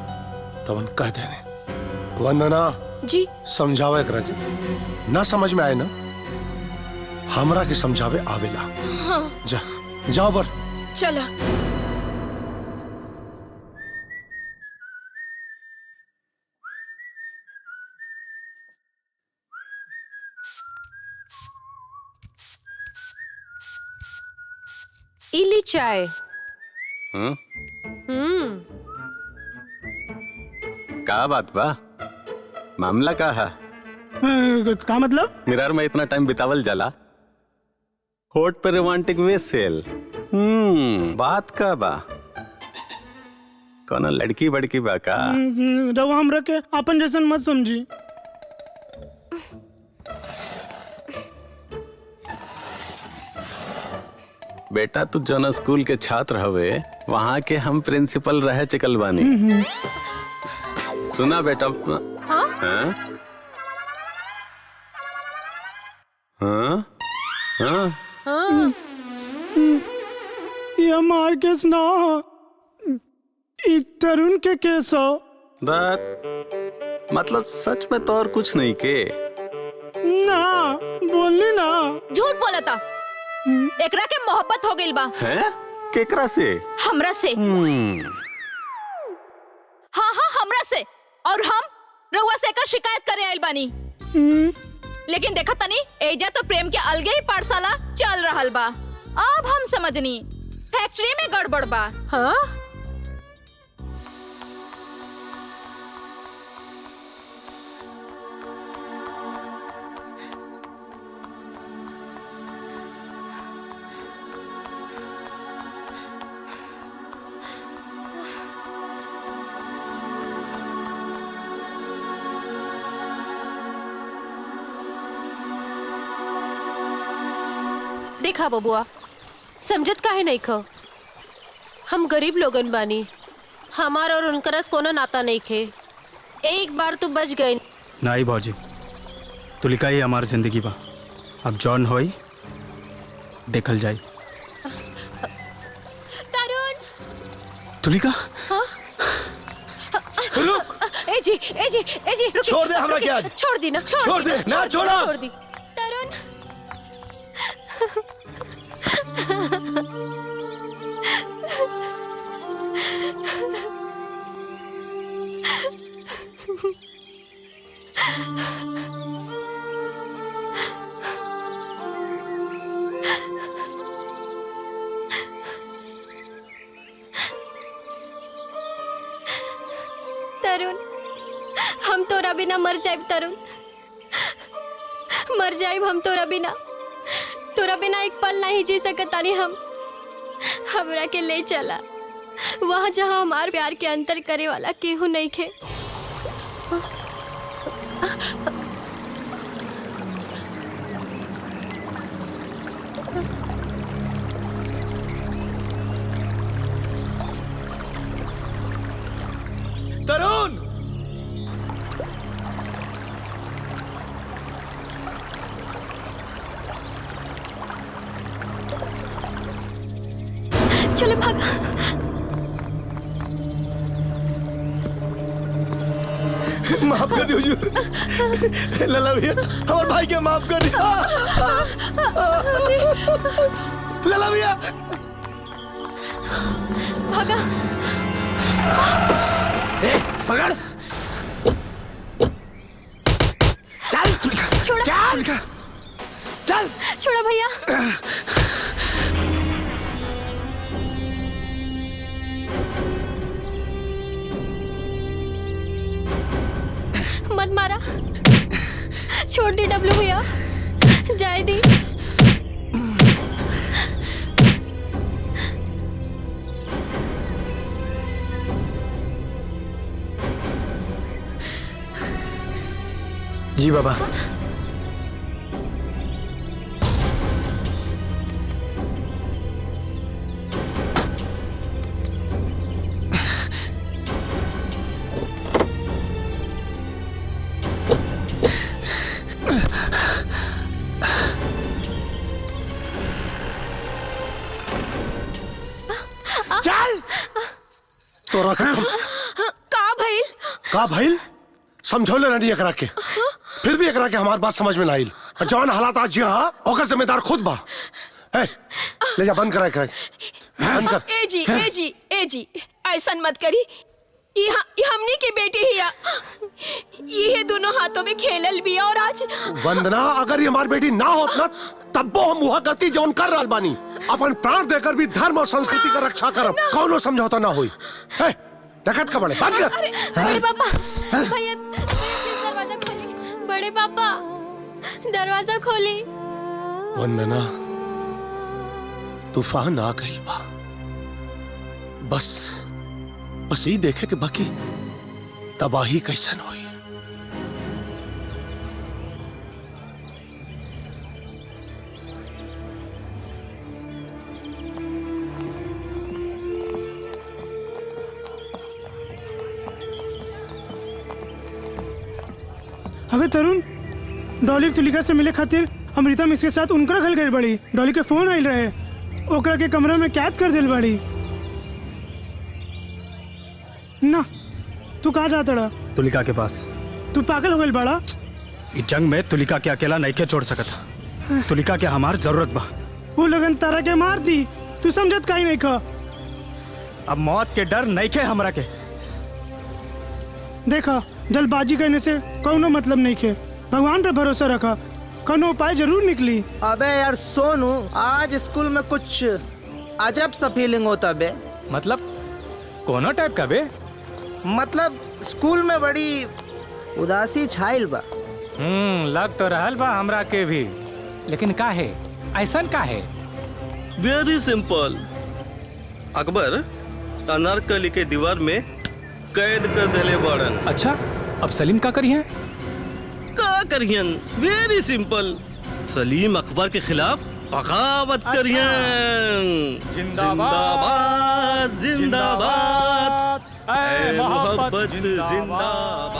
D: तवन कह देने। वंदना
B: जी,
D: समझावे करा के ना समझ में आए ना, हमरा के समझावे आवेला।
A: हाँ।
D: जाओ बर।
A: चला।
R: इली चाय।
I: का बात बा? मामला का है?
K: का मतलब?
I: मिरर में इतना टाइम बितावल जाला, होठ पे रोमांटिक में सेल। बात का बा? कौन लड़की बड़की बा का?
K: रवा हमरा के अपन जैसन मत समझी।
I: बेटा तू जौन स्कूल के छात्र हवे, वहाँ के हम प्रिंसिपल रह चुकल बानी। सुना बेटा।
P: हाँ?
I: हाँ? हाँ? हाँ?
P: हाँ।
K: ये हमार केस ना, ई तरुण के केस हो।
I: मतलब सच में तो और कुछ नहीं के?
K: ना बोलनी ना।
P: झूठ बोला था। एकरा के मोहब्बत हो गई बा।
I: हैं? केकरा से?
P: हमरा से। हाँ हाँ हमरा से। और हम रउआ से एकर शिकायत करे आइल बानी। लेकिन देखा तनी, एजा तो प्रेम के अलगे ही पाठशाला चल रहल बा। अब हम समझनी फैक्ट्री में गड़बड़ बा।
R: हाँ? देखा बबुआ, समझत काहे नहीं खो? हम गरीब लोगन बानी, हमार और उनकरस कोनो नाता नहीं खे। एक बार तू बच गई।
N: नहीं भौजी, तुलिका ही हमार जिंदगी बा। अब जॉन होई देखल जाई।
B: तरुण।
N: तुलिका।
B: हाँ?
L: रुक।
B: ए जी, रुकिए।
L: छोड़ दे हमरा के आज।
B: छोड़ दी ना।
L: छोड़ दे ना, छोड़ा।
B: छोड़ दी। तरुण। तरुण, हम तोरा बिना मर जाए तरुण, मर जाए हम तोरा बिना एक पल नहीं जी सकतानी हम। हमरा के ले चला वहाँ जहाँ हमार प्यार के अंतर करे वाला केहू नहीं खे।
L: तरुण,
B: चलो भागा।
L: माफ कर दियो हुजूर। लला भैया, हमारे भाई के माफ कर दियो। लला भैया,
B: भागा।
G: पकड़, चल,
B: छोड़ो,
G: चल, चल,
B: छोड़ो भैया। मत मारा, छोड़ दी डब्लू भैया, जाए दी।
G: जी बाबा।
D: चल, तो रख का भइल समझौले नहीं एकरा के, फिर भी एकरा के हमार बात समझ में ना आइल। जौन हालात आज यहाँ ओकर जिम्मेदार खुद बा। ए, ले जा, बंद करा एकरा के, बंद कर।
A: ए जी ऐसा मत करी। ये हमनी की बेटी हिया, ये दोनों हाथों में खेलल भी और आज।
D: वंदना, अगर ये हमारी बेटी ना होत ना तब वो हम वह गलती जौन कर रहल बानी, अपन प्राण देकर भी धर्म और संस्कृति का रक्षा करब, कौनो समझौता ना हुई। देखत का बड़े, बंद कर।
B: बड़े पापा, भैया प्लीज दरवाजा खोली। बड़े पापा दरवाजा खोली।
D: वंदना, तूफान आ गई बा, बस ही देखे कि बाकी तबाही कैसन हुई।
K: अबे तरुण, डॉली तुलिका से मिले खातिर अमृता मिस के साथ उनका घर गई बड़ी। डॉली के फोन आइल रहे, ओकरा के कमरा में कैद कर दिल बड़ी। ना, तू कहाँ जाता रहा?
N: तुलिका के पास।
K: तू पागल हो गई बड़ा?
N: इस जंग में तुलिका के अकेला नहीं के छोड़ सकता। तुलिका के हमार जरूरत बा।
K: वो लगन तारा के मार दी, तू समझत काहे नहीं खा?
N: अब मौत के डर नहीं खे हमरा के।
K: देखा, जल्दबाजी करने से कोनो मतलब नहीं खे। भगवान पे भरोसा रखा, कोनो उपाय जरूर निकली।
Q: अबे यार सोनू, आज स्कूल में कुछ अजब सा फीलिंग होता बे।
O: मतलब कोनो टाइप का बे?
Q: मतलब स्कूल में बड़ी उदासी छाइल बा।
O: लग तो रहल बा हमरा के भी, लेकिन का है ऐसन का है?
U: Very simple. अकबर अनारकली के दीवार में कैद कर देले बाड़न।
O: अच्छा, अब सलीम का करिए?
U: का करियन? वेरी सिंपल, सलीम अकबर के खिलाफ बगावत करियन। जिंदाबाद जिंदाबाद, ऐ मोहब्बत जिंदाबाद।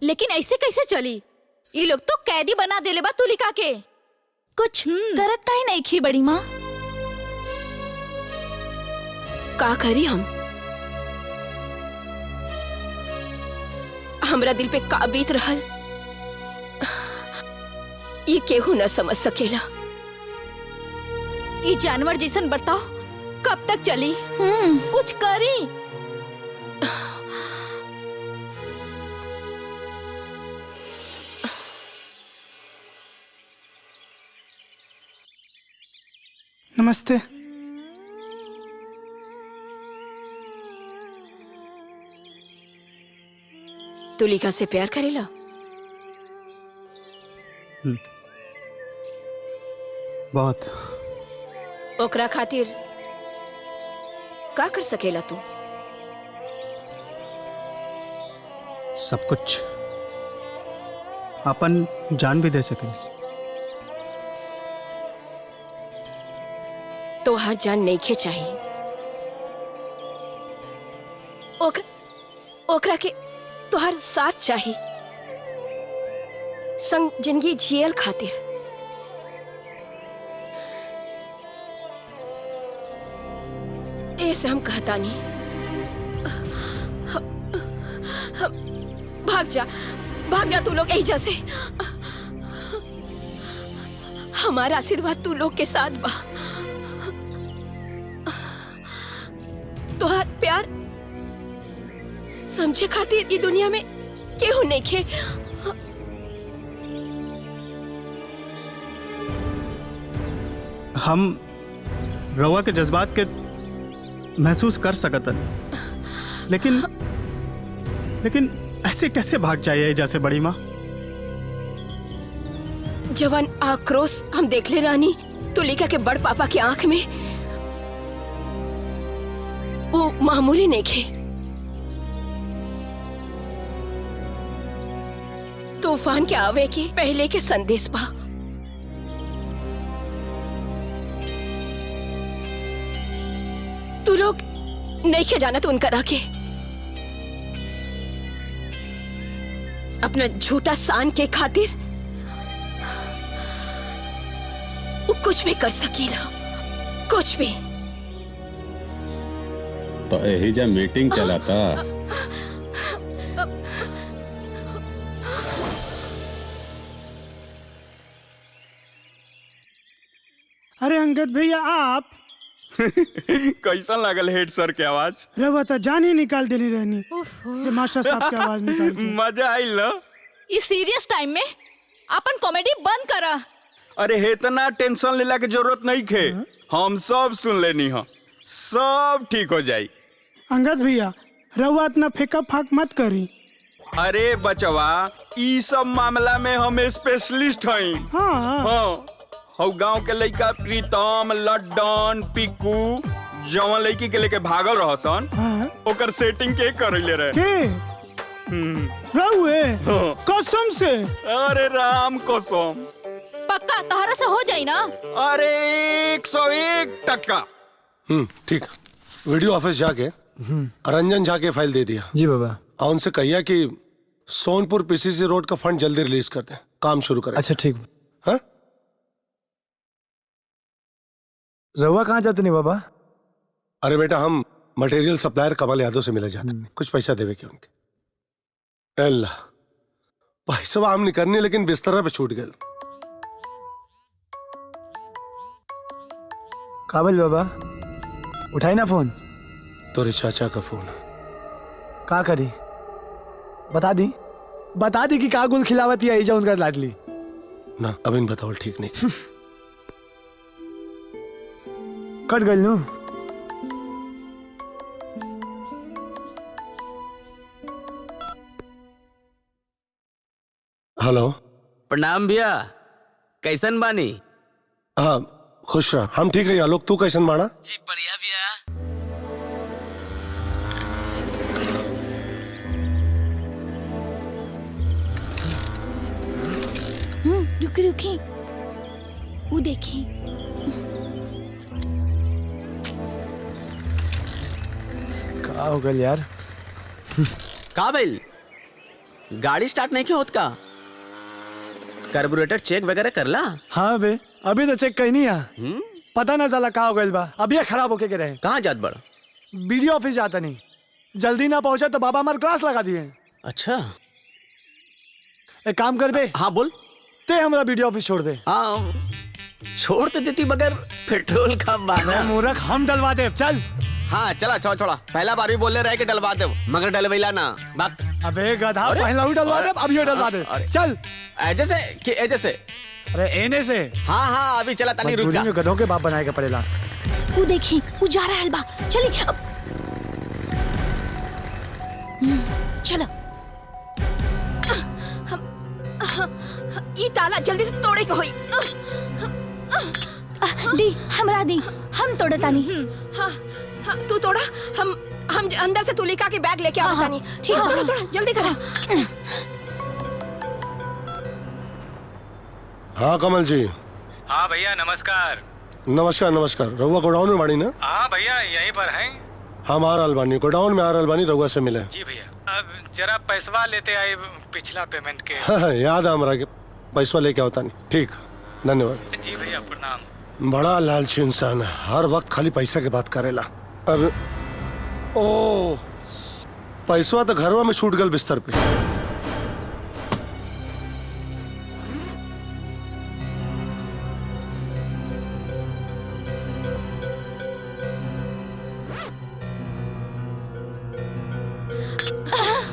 P: लेकिन ऐसे कैसे चली? ये लोग तो कैदी बना देले बा तुलिका के। कुछ करत काहे नहीं खी बड़ी माँ?
A: का करी हम? हमरा दिल पे का बीत रहल, ये केहू न समझ सकेला।
P: ये जानवर जैसन बताओ कब तक चली? कुछ करी।
K: नमस्ते।
A: तुलिका से प्यार करेला?
N: बहुत।
A: ओकरा खातिर का कर सकेला तू?
N: सब कुछ। अपन जान भी दे सके।
A: तो हर जान नहीं खे चाहिए। ओकरा के तो हर साथ चाहिए, संग जिंदगी जियल खातिर। ऐसे हम कहता नहीं। भाग जा तू लोग एजा से। हमारा आशीर्वाद तू लोग के साथ बा। तोहार प्यार समझे खातिर ई दुनिया में केहू नहीं खे।
N: हम रवा के जज्बात के महसूस कर सकतन, लेकिन ऐसे कैसे भाग जाइए जैसे बड़ी माँ?
A: जवान आक्रोश हम देख ले रानी तुलिका के बड़ पापा की आंख में, वो मामूली नहीं खे। तूफान के आवे के पहले के संदेश बा। तू लोग नहीं खे जाना तो उनका रखे अपना झूठा सान के खातिर वो कुछ भी कर सकीला, कुछ भी।
I: तो यही जब मीटिंग चलाता।
K: अरे अंगद भैया आप
S: कैसा लागल हेड सर के आवाज?
K: रवा तो जान ही निकाल देनी रहनी। ये मास्टर साहब की आवाज निकाल दी।
S: मजा आइल ना?
P: इस सीरियस टाइम में अपन कॉमेडी बंद करा।
S: अरे इतना टेंशन लेला के जरूरत नहीं खे, हम सब सुन लेनी हो, सब ठीक हो जाई।
K: अंगद भैया रवा इतना फेंका फाक मत करी।
S: अरे बचवा, ई सब मामला में हम स्पेशलिस्ट हई। हाँ। हौ गांव के लड़का प्रीतम, लड्डन, पिकू जवन लड़की के लेके भागल रहसन, ओकर सेटिंग के करैले रहे।
K: रहुए कसम से।
S: अरे राम कसम।
P: पक्का तोहरा से हो जाई ना?
S: अरे 101%।
D: ठीक। वीडियो ऑफिस जाके रंजन झा के फाइल दे दिया।
G: जी बाबा।
D: और उनसे कहिए कि सोनपुर पीसीसी रोड का फंड जल्दी रिलीज कर दें, काम शुरू करें।
G: अच्छा ठीक।
D: हाँ?
G: रवा कहाँ जाते नहीं बाबा?
D: अरे बेटा, हम मटेरियल सप्लायर कमल यादव से मिले जाते, कुछ पैसा देवे के उनके। अल्लाह, पैसा हम नहीं करनी, लेकिन बिस्तर पे छूट गए।
G: काबिल बाबा उठाई ना फोन।
D: तोरे चाचा का फोन।
G: का करी बता दी कि का गुल खिलावत या इजा उनका लाडली
D: ना। अब इन बताओ ठीक नहीं।
G: कट गई नू।
D: हेलो।
V: प्रणाम भैया, कैसन बानी?
D: हाँ खुश रहा, हम ठीक है। आलोक तू कैसन बाड़ा?
V: जी बढ़िया भैया।
P: रुकी वो देखी।
G: का हो गया यार?
Q: का भइल? गाड़ी स्टार्ट नहीं होत का? कार्बोरेटर चेक वगैरह करला?
G: हाँ बे, अभी तो चेक कहीं नहीं है। पता ना चला का हो गया बा। अभी खराब होके रहे।
Q: कहाँ जात बड़ा?
G: वीडियो ऑफिस जाता नहीं, जल्दी ना पहुंचा तो बाबा हमारे क्लास लगा दिए।
Q: अच्छा,
G: एक काम कर बे।
Q: हाँ बोल।
G: ते हमारा वीडियो ऑफिस छोड़ दे।
Q: हाँ छोड़ तो देती, मगर पेट्रोल का बहाना।
G: मूर्ख, हम डलवा दे। चल।
Q: हाँ चला छोड़ा। पहला बार भी बोले रहे कि डलवा दे, मगर डलवैला ना। बात।
G: अबे गधा, पहला भी डलवा दे, अभी डलवा दे। चल।
Q: ऐसे से कि ऐसे से?
G: अरे एने से।
Q: हाँ अभी चला, तनी रुक जा।
G: गधों के बाप बनाएगा पड़ेगा।
P: वो देखी, वो जा रहा है हलवा। चली चलो।
A: ई ताला जल्दी से तोड़े के होई।
P: दी हमरा दी, हम तोड़तानी।
A: हाँ हाँ तू तोड़ा, हम अंदर से तुलिका के बैग लेके आवत तानी। ठीक है, तोड़ा तोड़ा जल्दी करा।
D: हाँ कमल जी।
O: हाँ भैया नमस्कार।
D: नमस्कार नमस्कार। रउआ गोडाउन में बाड़ी ना?
O: हाँ भैया यहीं पर हैं।
D: हम आ रहल बानी, गोडाउन में आ रहल बानी, रउआ से मिले।
O: जी भैया, अब जरा पैसवा लेते आए पिछला पेमेंट के।
D: हाँ, याद है हमरा के, पैसा लेके आवता नहीं। ठीक, धन्यवाद।
O: जी भैया प्रणाम।
D: बड़ा लालची इंसान है, हर वक्त खाली पैसा की बात करेला। अब ओ पैसवा तो घरवा में छूट गल बिस्तर पे।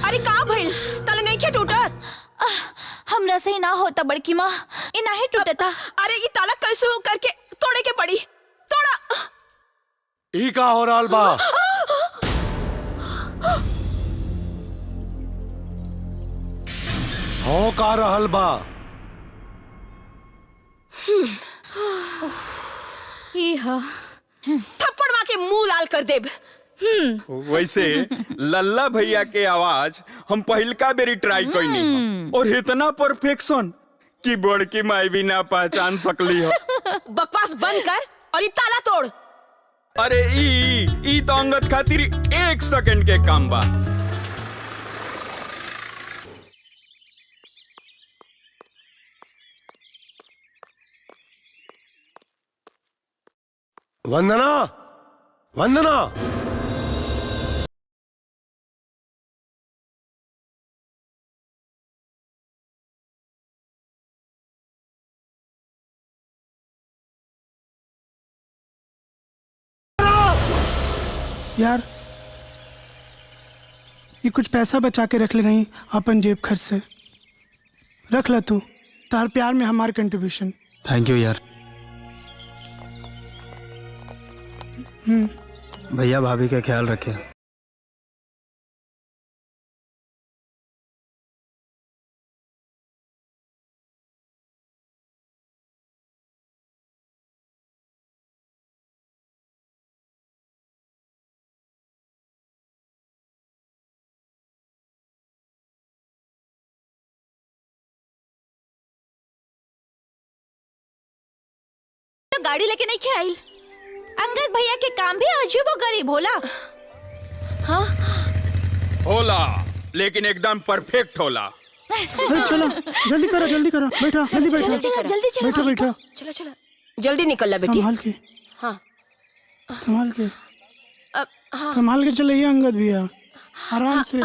A: अरे का भइल? ताला नहीं के टूटत?
P: हमरा से ही ना होता बड़की माँ, ये ना ही टूटता।
A: अरे ये ताला कैसे हो करके तोड़े के पड़ी। तोड़ा।
D: ई का हो रहल बा? हो का रहल बा?
A: थप्पड़ मार के मुंह लाल कर देब।
S: वैसे लल्ला भैया के आवाज हम पहिलका बेरी ट्राई कईनी और इतना परफेक्शन कि बड़की माई भी ना पहचान सकली हो।
A: बकवास बंद कर और ये ताला तोड़।
S: अरे ई तो अंगद खातिर 1 सेकंड के काम बा।
D: वंदना, वंदना।
K: यार ये कुछ पैसा बचा के रख ले रही अपन जेब खर्च से। रख ला तू, तार प्यार में हमार कंट्रीब्यूशन।
N: थैंक यू यार। भैया भाभी का ख्याल रखे।
P: तो गाड़ी लेके नहीं खे आइल। अंगद भैया के काम भी अजीब गरीब होला।
A: हाँ
S: होला, लेकिन एकदम परफेक्ट होला।
K: अरे चलो जल्दी करो, जल्दी करो, बैठो जल्दी बैठो,
A: जल्दी चलो,
K: बैठो बैठो,
A: चलो चलो जल्दी निकल ला बेटी।
K: संभाल के,
A: हाँ
K: संभाल के,
A: हाँ।
K: संभाल के चलिए अंगद भैया, आराम से।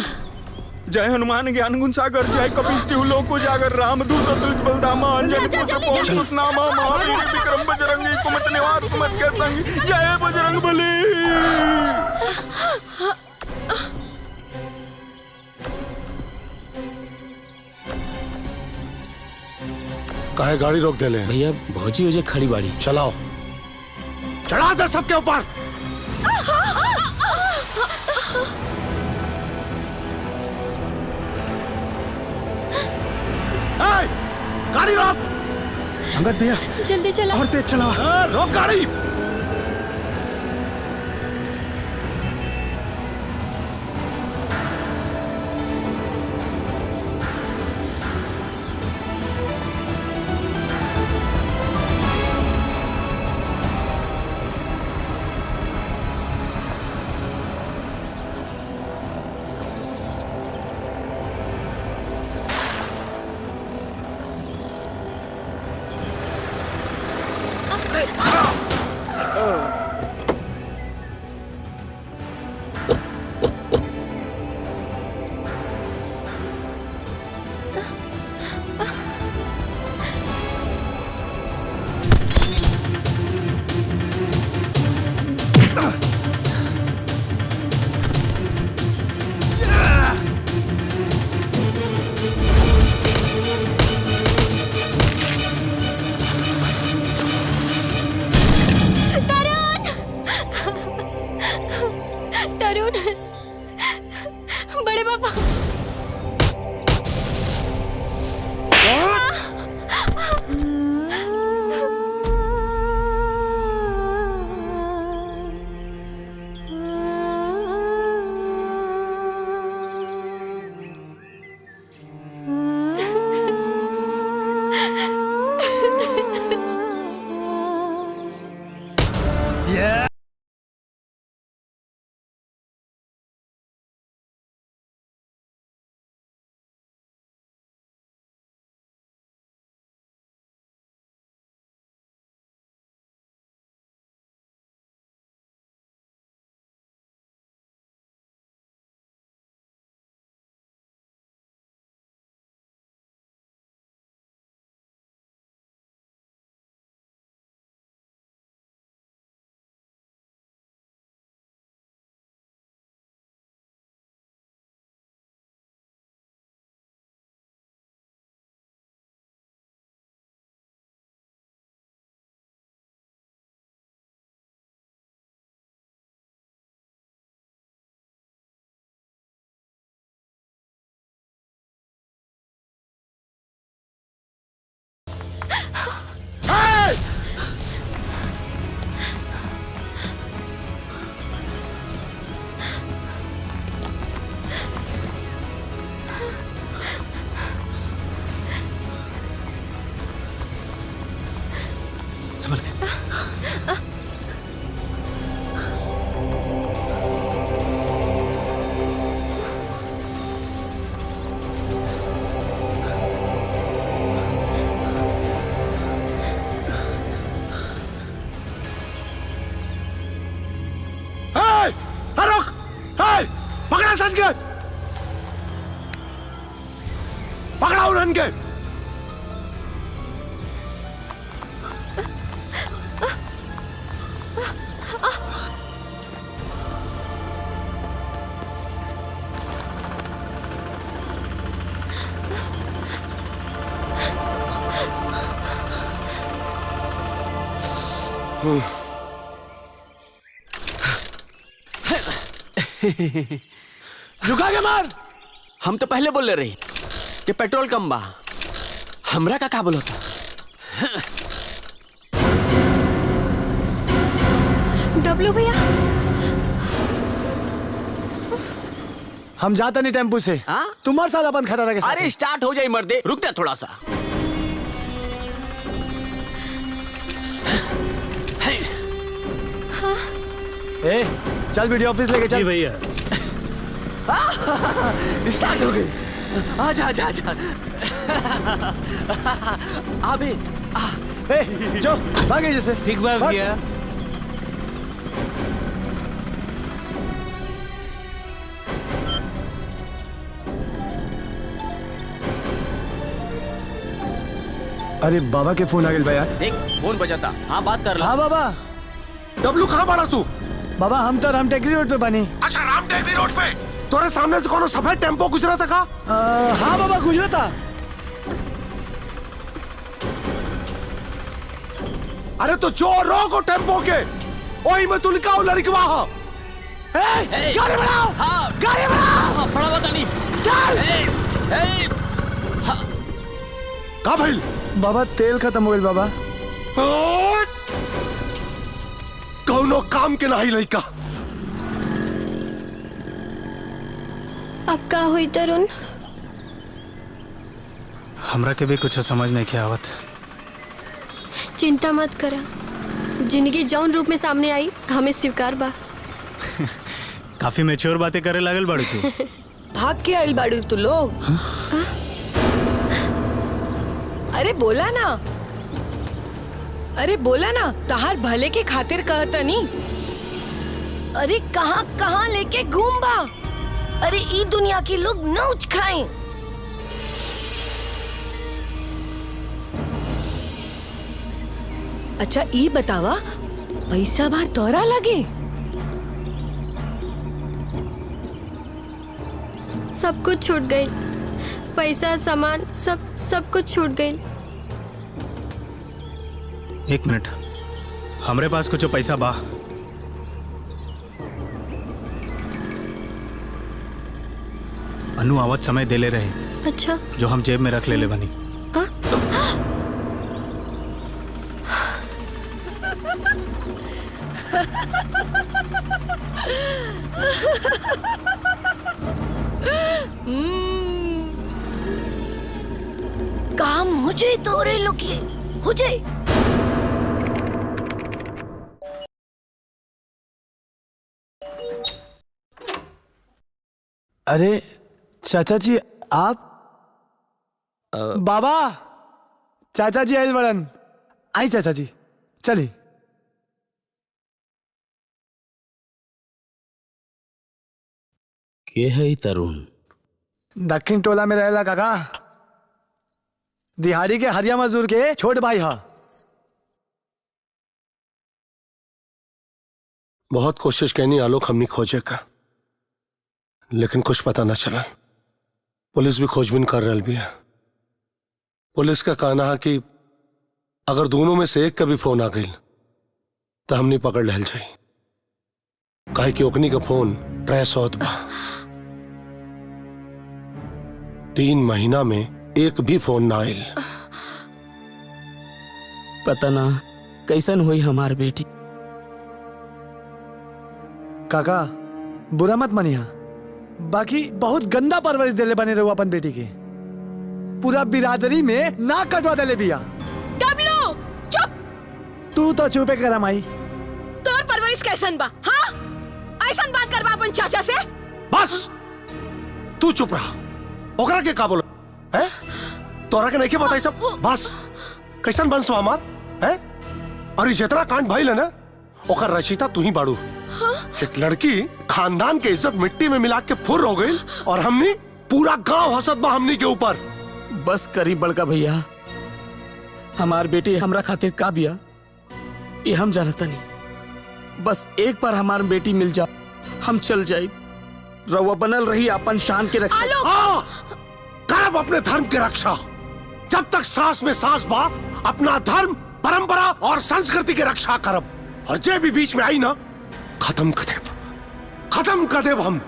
S: जय हनुमान ज्ञान गुण सागर, जय कपीस तिहु लोको जागर, रामदूत अतुलित बलधामा, अंजनी पुत्र पवन सुतनामा, महावीर विक्रम बजरंगी, कुमति निवास सुमति के संगी, जय बजरंग बली।
D: काहे गाड़ी रोक दे ले?
C: भैया भौजी हो जे खड़ी बाड़ी।
D: चलाओ, चढ़ा दे सबके ऊपर। गाड़ी रोक।
N: अंगद भैया
B: जल्दी चला।
N: और तेज चला।
D: रोक गाड़ी।
N: संभल के।
D: रुक! पकड़ा सन के! पकड़ा उन्हन के!
Q: झुका के मार। हम तो पहले बोल रहे कि पेट्रोल कम बा, हमरा का काबुल होता।
B: डब्लू भैया
G: हम जाता नहीं टेम्पू से। तुम्हारे साथ अपन खड़ा रहे।
Q: अरे स्टार्ट हो जाए मर्दे, रुक जा थोड़ा सा।
G: ए, चल वीडियो ऑफिस लेके चल। भैया
Q: स्टार्ट हो गई। आजा आजा आजा। अबे
G: ए, जो भागे जैसे।
O: ठीक बा भैया।
G: अरे बाबा के फोन आ गए भैया।
Q: देख फोन बजाता। हाँ बात कर ला।
G: हाँ बाबा।
D: डब्लू कहाँ पड़ा तू?
G: बाबा हम तो राम टेकरी रोड पे बनी।
D: अच्छा राम टेकरी रोड पे तोरे सामने से कोनो सफेद टेम्पो गुजरा था का?
G: हाँ बाबा गुजरा था।
D: अरे तो चोर रोको टेम्पो के। ओही में तू लिखा लड़कवा हो। गाड़ी बढ़ाओ। गाड़ी बढ़ाओ।
Q: बड़ा बता नहीं।
D: चल। का भइल?
G: बाबा तेल खत्म हो गया बाबा।
D: कौनो काम के नहीं लइका।
B: अब का हुई तरुण?
N: हमरा के भी कुछ समझ नहीं के आवत।
B: चिंता मत करा, जिंदगी जौन रूप में सामने आई हमें स्वीकार बा।
N: काफी मैच्योर बातें करे लागल बाड़ू तू।
A: भाग के आइल बाड़ू तू लोग। अरे बोला ना, अरे बोला ना, तहार भले के खातिर कहता नी। अरे कहाँ कहाँ लेके घूम बा। अरे ई दुनिया के लोग नौच खाएं। अच्छा ई बतावा, पैसा बा तोरा लगे?
B: सब कुछ छूट गई, पैसा सामान सब कुछ छूट गई।
N: एक मिनट, हमरे पास कुछ पैसा बा। अनु आवत समय देले रहे।
B: अच्छा।
N: जो हम जेब में रख ले बनी।
A: काम हो जाए तोरे लोग, हो जाए।
G: अरे चाचा जी आप बाबा चाचा जी आयल बड़न आई चाचा जी चली।
V: के है तरुण?
G: दक्षिण टोला में रहेला काका, दिहाड़ी के हरिया मजदूर के छोट भाई हा।
D: बहुत कोशिश कहनी आलोक हमने खोजे का, लेकिन कुछ पता न चला। पुलिस भी खोजबीन कर रही भी है। पुलिस का कहना है कि अगर दोनों में से एक का भी फोन आ गई तो हमने पकड़ लहल जाई, काहे कि ओकनी का फोन ट्रेस होत बा। 3 महीना में एक भी फोन ना आयल।
V: पता ना कैसन हुई हमार बेटी।
G: काका बुरा मत मानिया, बाकी बहुत गंदा परवरिश देले बने रहो अपन बेटी के। पूरा बिरादरी में नाक कटवा देले बिया।
A: डब्लू चुप।
G: तू तो चुपे करा माई।
A: तोर परवरिश कैसन बा? हाँ ऐसन बात करबा अपन चाचा से?
D: बस तू चुप रहा। ओकरा के का बोलो है? तोरा के नहीं के पता सब? बस कैसन बंस हमार है? और ये जितना कांड भइल है ना, ओकर रचयिता तू ही बाड़ू। एक लड़की खानदान के इज्जत मिट्टी में मिला के फुर हो गई और हमने पूरा गांव हंसत बा हमनी के ऊपर।
V: बस करी बड़का भैया, हमार बेटी हमरा खातिर का बिया ये हम जानता नहीं। बस एक बार हमार बेटी मिल जा, हम चल जाए। रवा बनल रही अपन शान के रक्षा।
D: करब अपने धर्म की रक्षा। जब तक सांस में सांस बा अपना धर्म, परंपरा और संस्कृति की रक्षा करब। और जे भी बीच में आई ना, खत्म कर देब हम।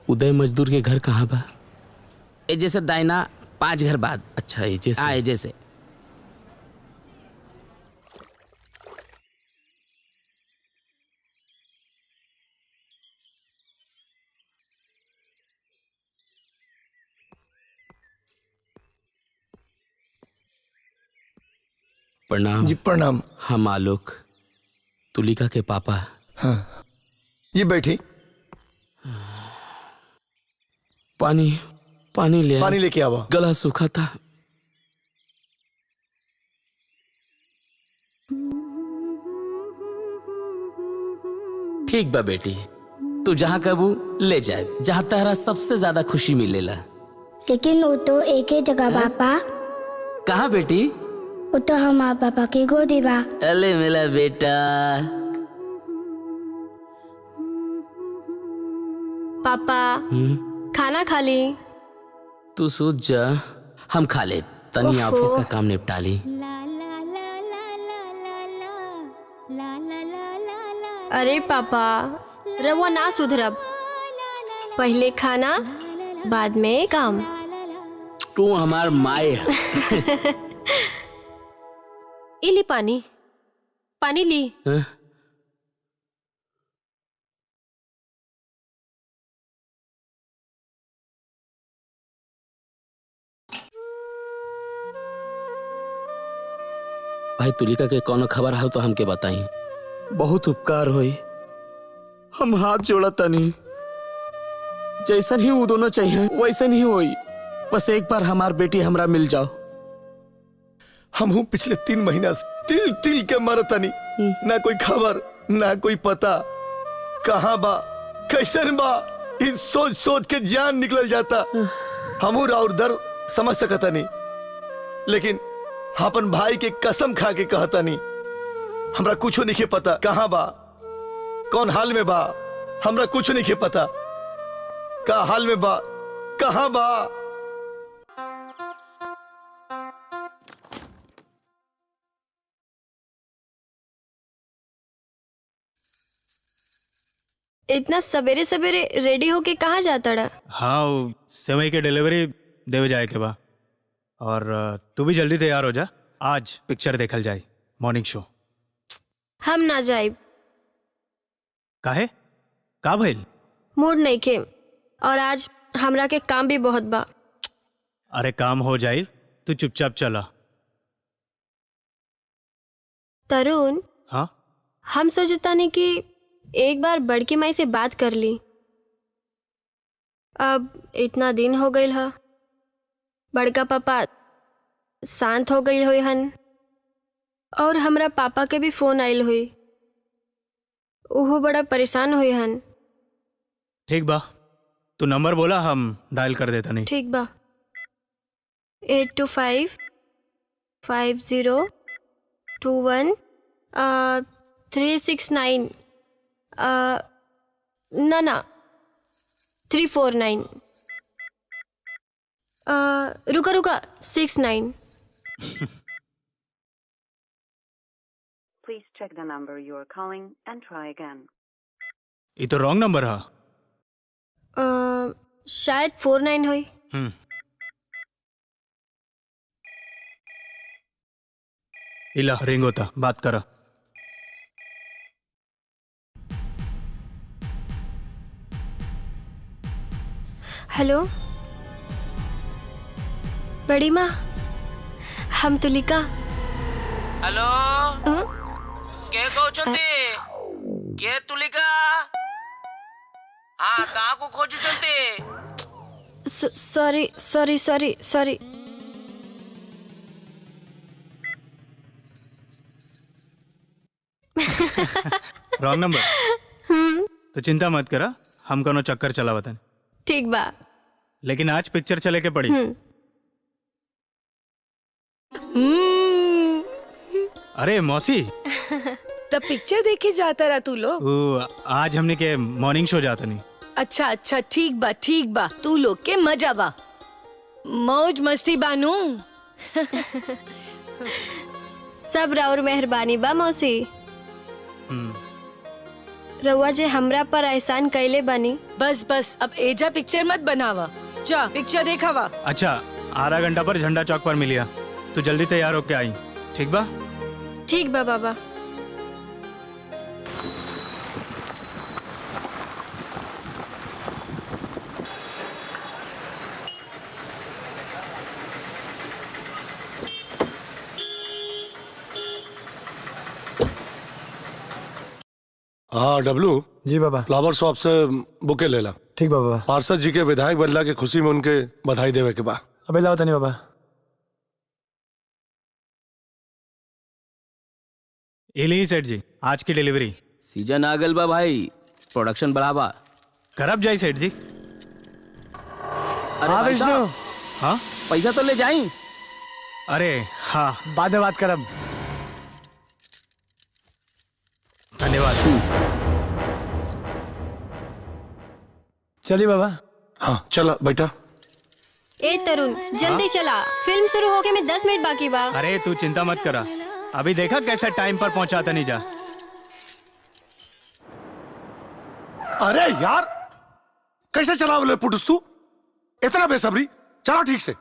V: उदय मजदूर के घर कहाँ बा? एजे से दाइना 5 घर बाद। अच्छा एजे से? एजे से। प्रणाम।
L: जी प्रणाम।
V: हम आलोक, तुलिका के पापा।
L: हाँ जी बैठी।
V: पानी ले।
L: पानी लेके आवा।
V: गला सूखा था। ठीक बा बेटी, तू जहाँ कबू ले जाए, जहाँ तेरा सबसे ज्यादा खुशी मिलेला।
M: लेकिन वो तो एक ही जगह पापा।
V: कहाँ बेटी?
M: वो तो हमारे पापा की गोदी बा।
V: अले मेरा बेटा।
B: पापा खाना खा ली।
V: तू सोच जा, हम खा ले। तनी ऑफिस का काम निपटा ली।
B: अरे पापा रवा ना सुधरब, पहले खाना बाद में काम।
V: तू हमार माए है।
R: इली पानी ली।
V: भाई तुलिका के कौन खबर हो तो हमके बताई। बहुत उपकार होई, हम हाथ जोड़ा तनी। जैसन ही वो दोनों चाहिए वैसन ही होई। बस एक बार हमार बेटी हमरा मिल जाओ।
L: हम हूँ पिछले 3 महीना से तिल तिल के मरतनी, ना कोई खबर ना कोई पता। कहाँ बा कैसन बा, इन सोच सोच के जान निकल जाता। हम और दर्द समझ सकता नहीं, लेकिन अपन भाई के कसम खा के कहता नहीं। हमरा कुछ नहीं के पता कहाँ बा, कौन हाल में बा। हमरा कुछ नहीं के पता का हाल में बा, कहाँ बा।
B: इतना सवेरे सवेरे रेडी होके कहाँ जाता रहा?
N: हाँ वो सेवई के डिलीवरी देवे जाए के बा। और तू भी जल्दी तैयार हो जा, आज पिक्चर देखल जाए, मॉर्निंग शो।
B: हम ना जाए।
N: काहे? का भइल?
B: मूड नहीं के, और आज हमरा के काम भी बहुत बा।
N: अरे काम हो जाए, तू चुपचाप चला।
B: तरुण,
N: हाँ
B: हम सोचता नहीं कि एक बार बड़की माई से बात कर ली। अब इतना दिन हो गई है, बड़का पापा शांत हो गई हुई हन, और हमरा पापा के भी फोन आयल हुई, वो बड़ा परेशान हुई हन।
N: ठीक बा, तू नंबर बोला, हम डायल कर देता नहीं।
B: ठीक बा। 82555021 369 ना 349 रुका 69।
H: Please check the number you are calling and try again.
N: ये तो रॉन्ग नंबर है।
B: शायद 49 हुई।
N: इला रिंग होता, बात करा।
B: हेलो बड़ी माँ, हम तुलिका।
C: हेलो के कहते के तुलिका? हाँ, कहाँ को खोजुचंते?
B: सॉरी।
N: Wrong number. तो चिंता मत करा, हम कोनो चक्कर चला वतन।
B: ठीक बा।
N: लेकिन आज पिक्चर चले के पड़ी। अरे मौसी,
A: तब पिक्चर देखे जाता रहा तू लोग?
N: आज हमने के मॉर्निंग शो जाता नहीं।
A: अच्छा ठीक बा तू लोग के मजा बा, मौज मस्ती बानू।
B: सब राउर मेहरबानी बा मौसी। रउआ जे हमरा पर एहसान कैले बानी।
A: बस अब एजा पिक्चर मत बनावा, जा पिक्चर देखावा।
N: अच्छा, आधा घंटा पर झंडा चौक पर मिलिया, तू जल्दी तैयार होके आई। ठीक बा?
B: ठीक बा बाबा।
D: हाँ डब्लू
G: जी बाबा।
D: फ्लावर शॉप से बुके ले ला।
G: ठीक बाबा।
D: पार्षद जी के विधायक बनला के खुशी में उनके बधाई देवे के बा।
G: अबे लाओ तनी बाबा।
N: एली सेठ जी, आज की डिलीवरी।
V: सीजन आ गल बा भाई, प्रोडक्शन बढ़ावा।
N: करब जाई सेठ जी।
V: हाँ विष्णु।
N: हाँ
V: पैसा तो ले जाई।
N: अरे हाँ,
G: बाद में बात करब।
N: धन्यवाद।
G: चलिए बाबा।
D: हाँ चला बेटा।
B: ए तरुण, जल्दी चला, फिल्म शुरू होके में 10 मिनट बाकी बा।
N: अरे तू चिंता मत करा, अभी देखा कैसे टाइम पर पहुंचाता नहीं जा।
D: अरे यार, कैसे चला बोले पुटुस तू? इतना बेसब्री, चला ठीक से।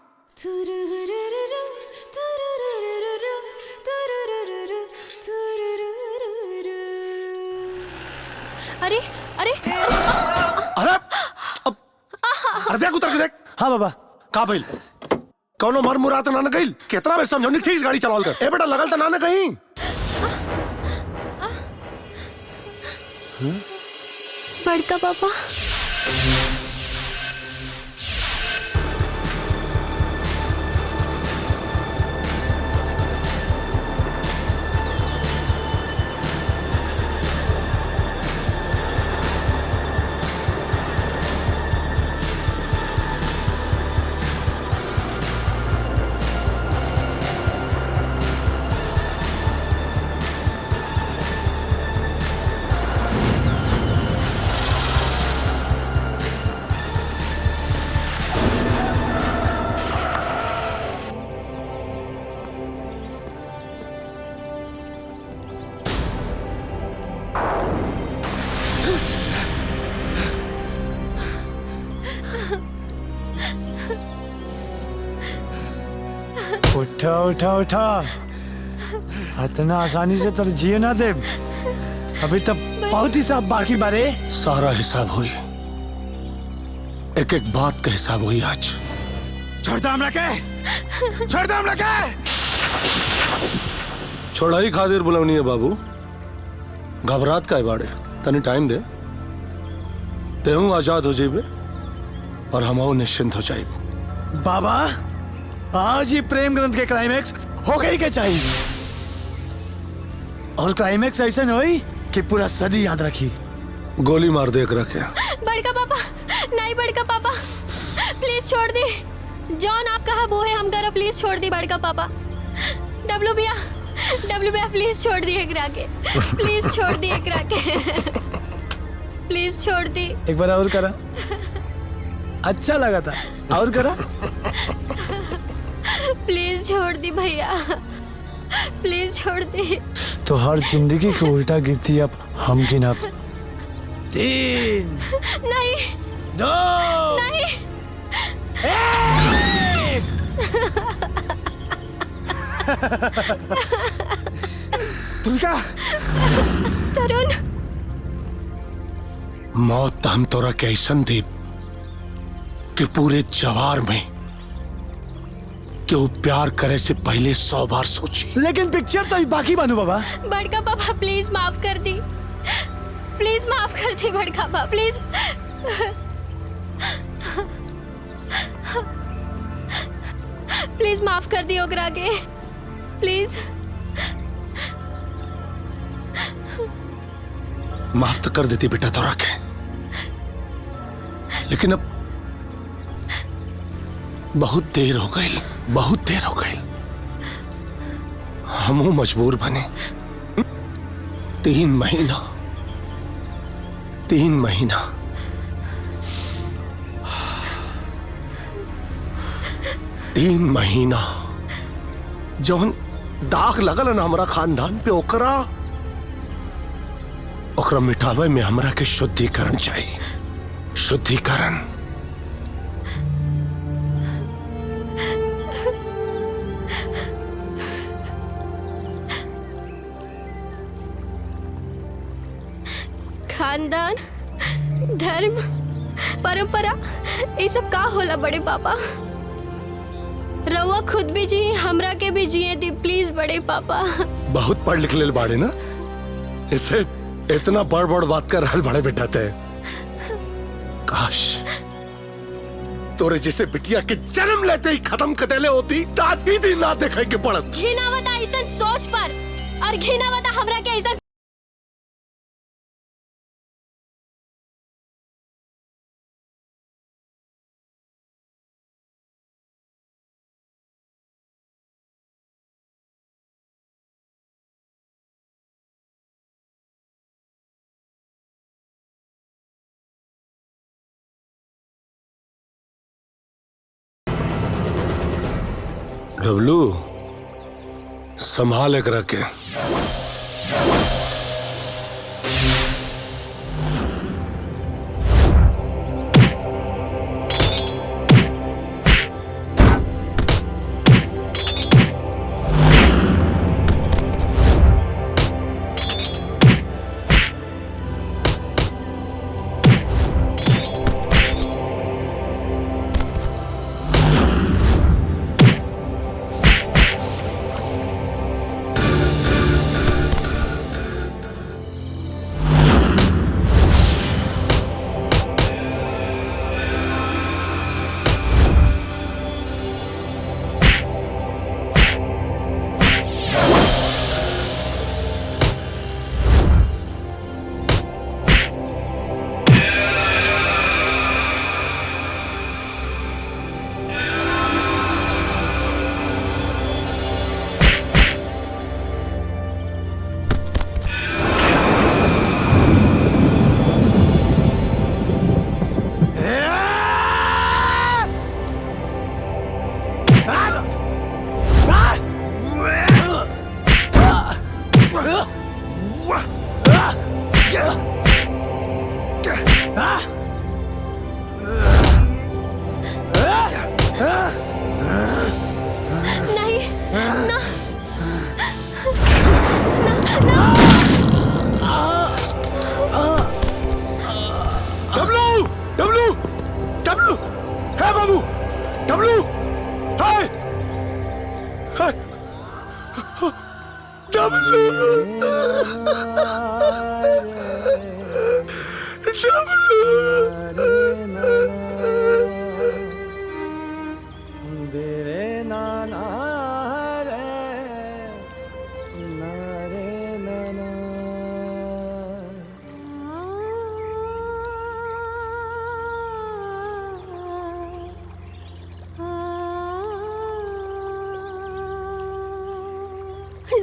B: अरे
D: देख उतर के देख।
G: हाँ बाबा।
D: का भइल? कौनो मर मुरात ना गइल? कितना बे समझौनी ठीक से गाड़ी चलावल कर। ए बेटा लगल त ना कहीं।
B: बड़का पापा।
G: उठा इतना आसानी से तर जिए ना दे। अभी तक बहुत हिसाब बाकी बारे।
D: सारा हिसाब हुई, एक एक बात का हिसाब हुई आज।
N: छोड़ दो हमरा के, छोड़ दो हमरा के।
D: छोड़ाई खातिर बुलवनी है बाबू, घबरात का बाड़े। तनी टाइम दे, तेहू आजाद हो जेबे और हम निश्चिंत हो जाए।
G: बाबा आज ही प्रेम ग्रंथ के क्लाइमैक्स हो गई के चाहिए, और क्लाइमैक्स ऐसा होई कि पूरा सदी याद रखी।
D: गोली मार दे एकरा के।
B: बड़का पापा, नहीं बड़का पापा, प्लीज छोड़ दी। जॉन आप कहा वो है हम करा, प्लीज छोड़ दी बड़का पापा। डब्लू भैया प्लीज छोड़ दी एकरा के, प्लीज छोड़ दी एकरा के, प्लीज छोड़ दी।
G: एक बार और करा, अच्छा लगा था, और करा।
B: प्लीज छोड़ दी भैया, प्लीज छोड़ दी।
G: तो हर जिंदगी की उल्टा गिनती अब हम गिनब। 3
B: नहीं
G: 2
B: नहीं
G: 1। तुलका
B: तरुण,
D: मौत हम तोरा के ऐसन दी कि पूरे जवार में क्यों प्यार करे से पहले 100 बार सोची।
G: लेकिन पिक्चर तो बाकी बनू बाबा।
B: बड़का पापा प्लीज माफ कर दी, प्लीज माफ कर दी बड़का पापा, प्लीज। प्लीज माफ कर दी ओकरा के, प्लीज।
D: माफ तो कर देती बेटा तोरा के, लेकिन अब बहुत देर हो गई, बहुत देर हो गई। हम मजबूर बने। 3 महीना 3 महीना जौन दाग लगल न हमारा खानदान पे, ओकरा मिटावे में हमरा के शुद्धिकरण चाहिए, शुद्धिकरण।
B: खानदान, धर्म, परंपरा, ये सब का होला बड़े पापा? रउआ खुद भी जी, हमरा के भी जिए दी प्लीज बड़े पापा।
D: बहुत पढ़ लिख ले बाड़े ना, इसे इतना बड़ बड़ बात कर रहा बड़े बेटा थे। काश तोरे जैसे बिटिया के जन्म लेते ही खत्म कर देले होती, आज ही दिन ना देखे के पड़त।
B: घिनावता ऐसा सोच पर, और घिनावता हमरा के ऐसा।
D: डब्लू संभाल कर रखे।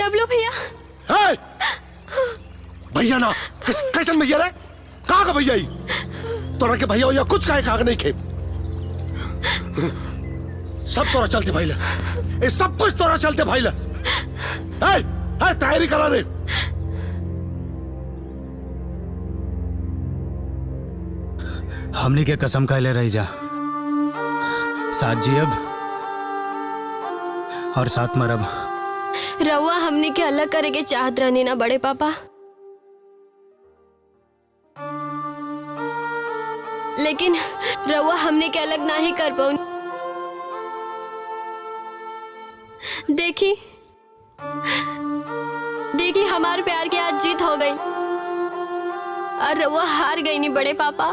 B: डब्लू भैया।
D: ए! भैया ना कैसन भैया रे? कहाँ का भैया? तोरा के भैया भैया कुछ काहे काग नहीं खे। सब तोरा चलते भाई ला, ये सब कुछ तोरा चलते भाई ला। तैयारी करा रे।
N: हमनी के कसम खाए रही जा, साथ जियब और साथ मरब।
B: रउआ हमनी के अलग करे के चाहत रहनी ना बड़े पापा, लेकिन रउआ हमनी के अलग ना ही कर पाऊ। देखी देखी हमारे प्यार की आज जीत हो गई और रउआ हार गई नहीं बड़े पापा।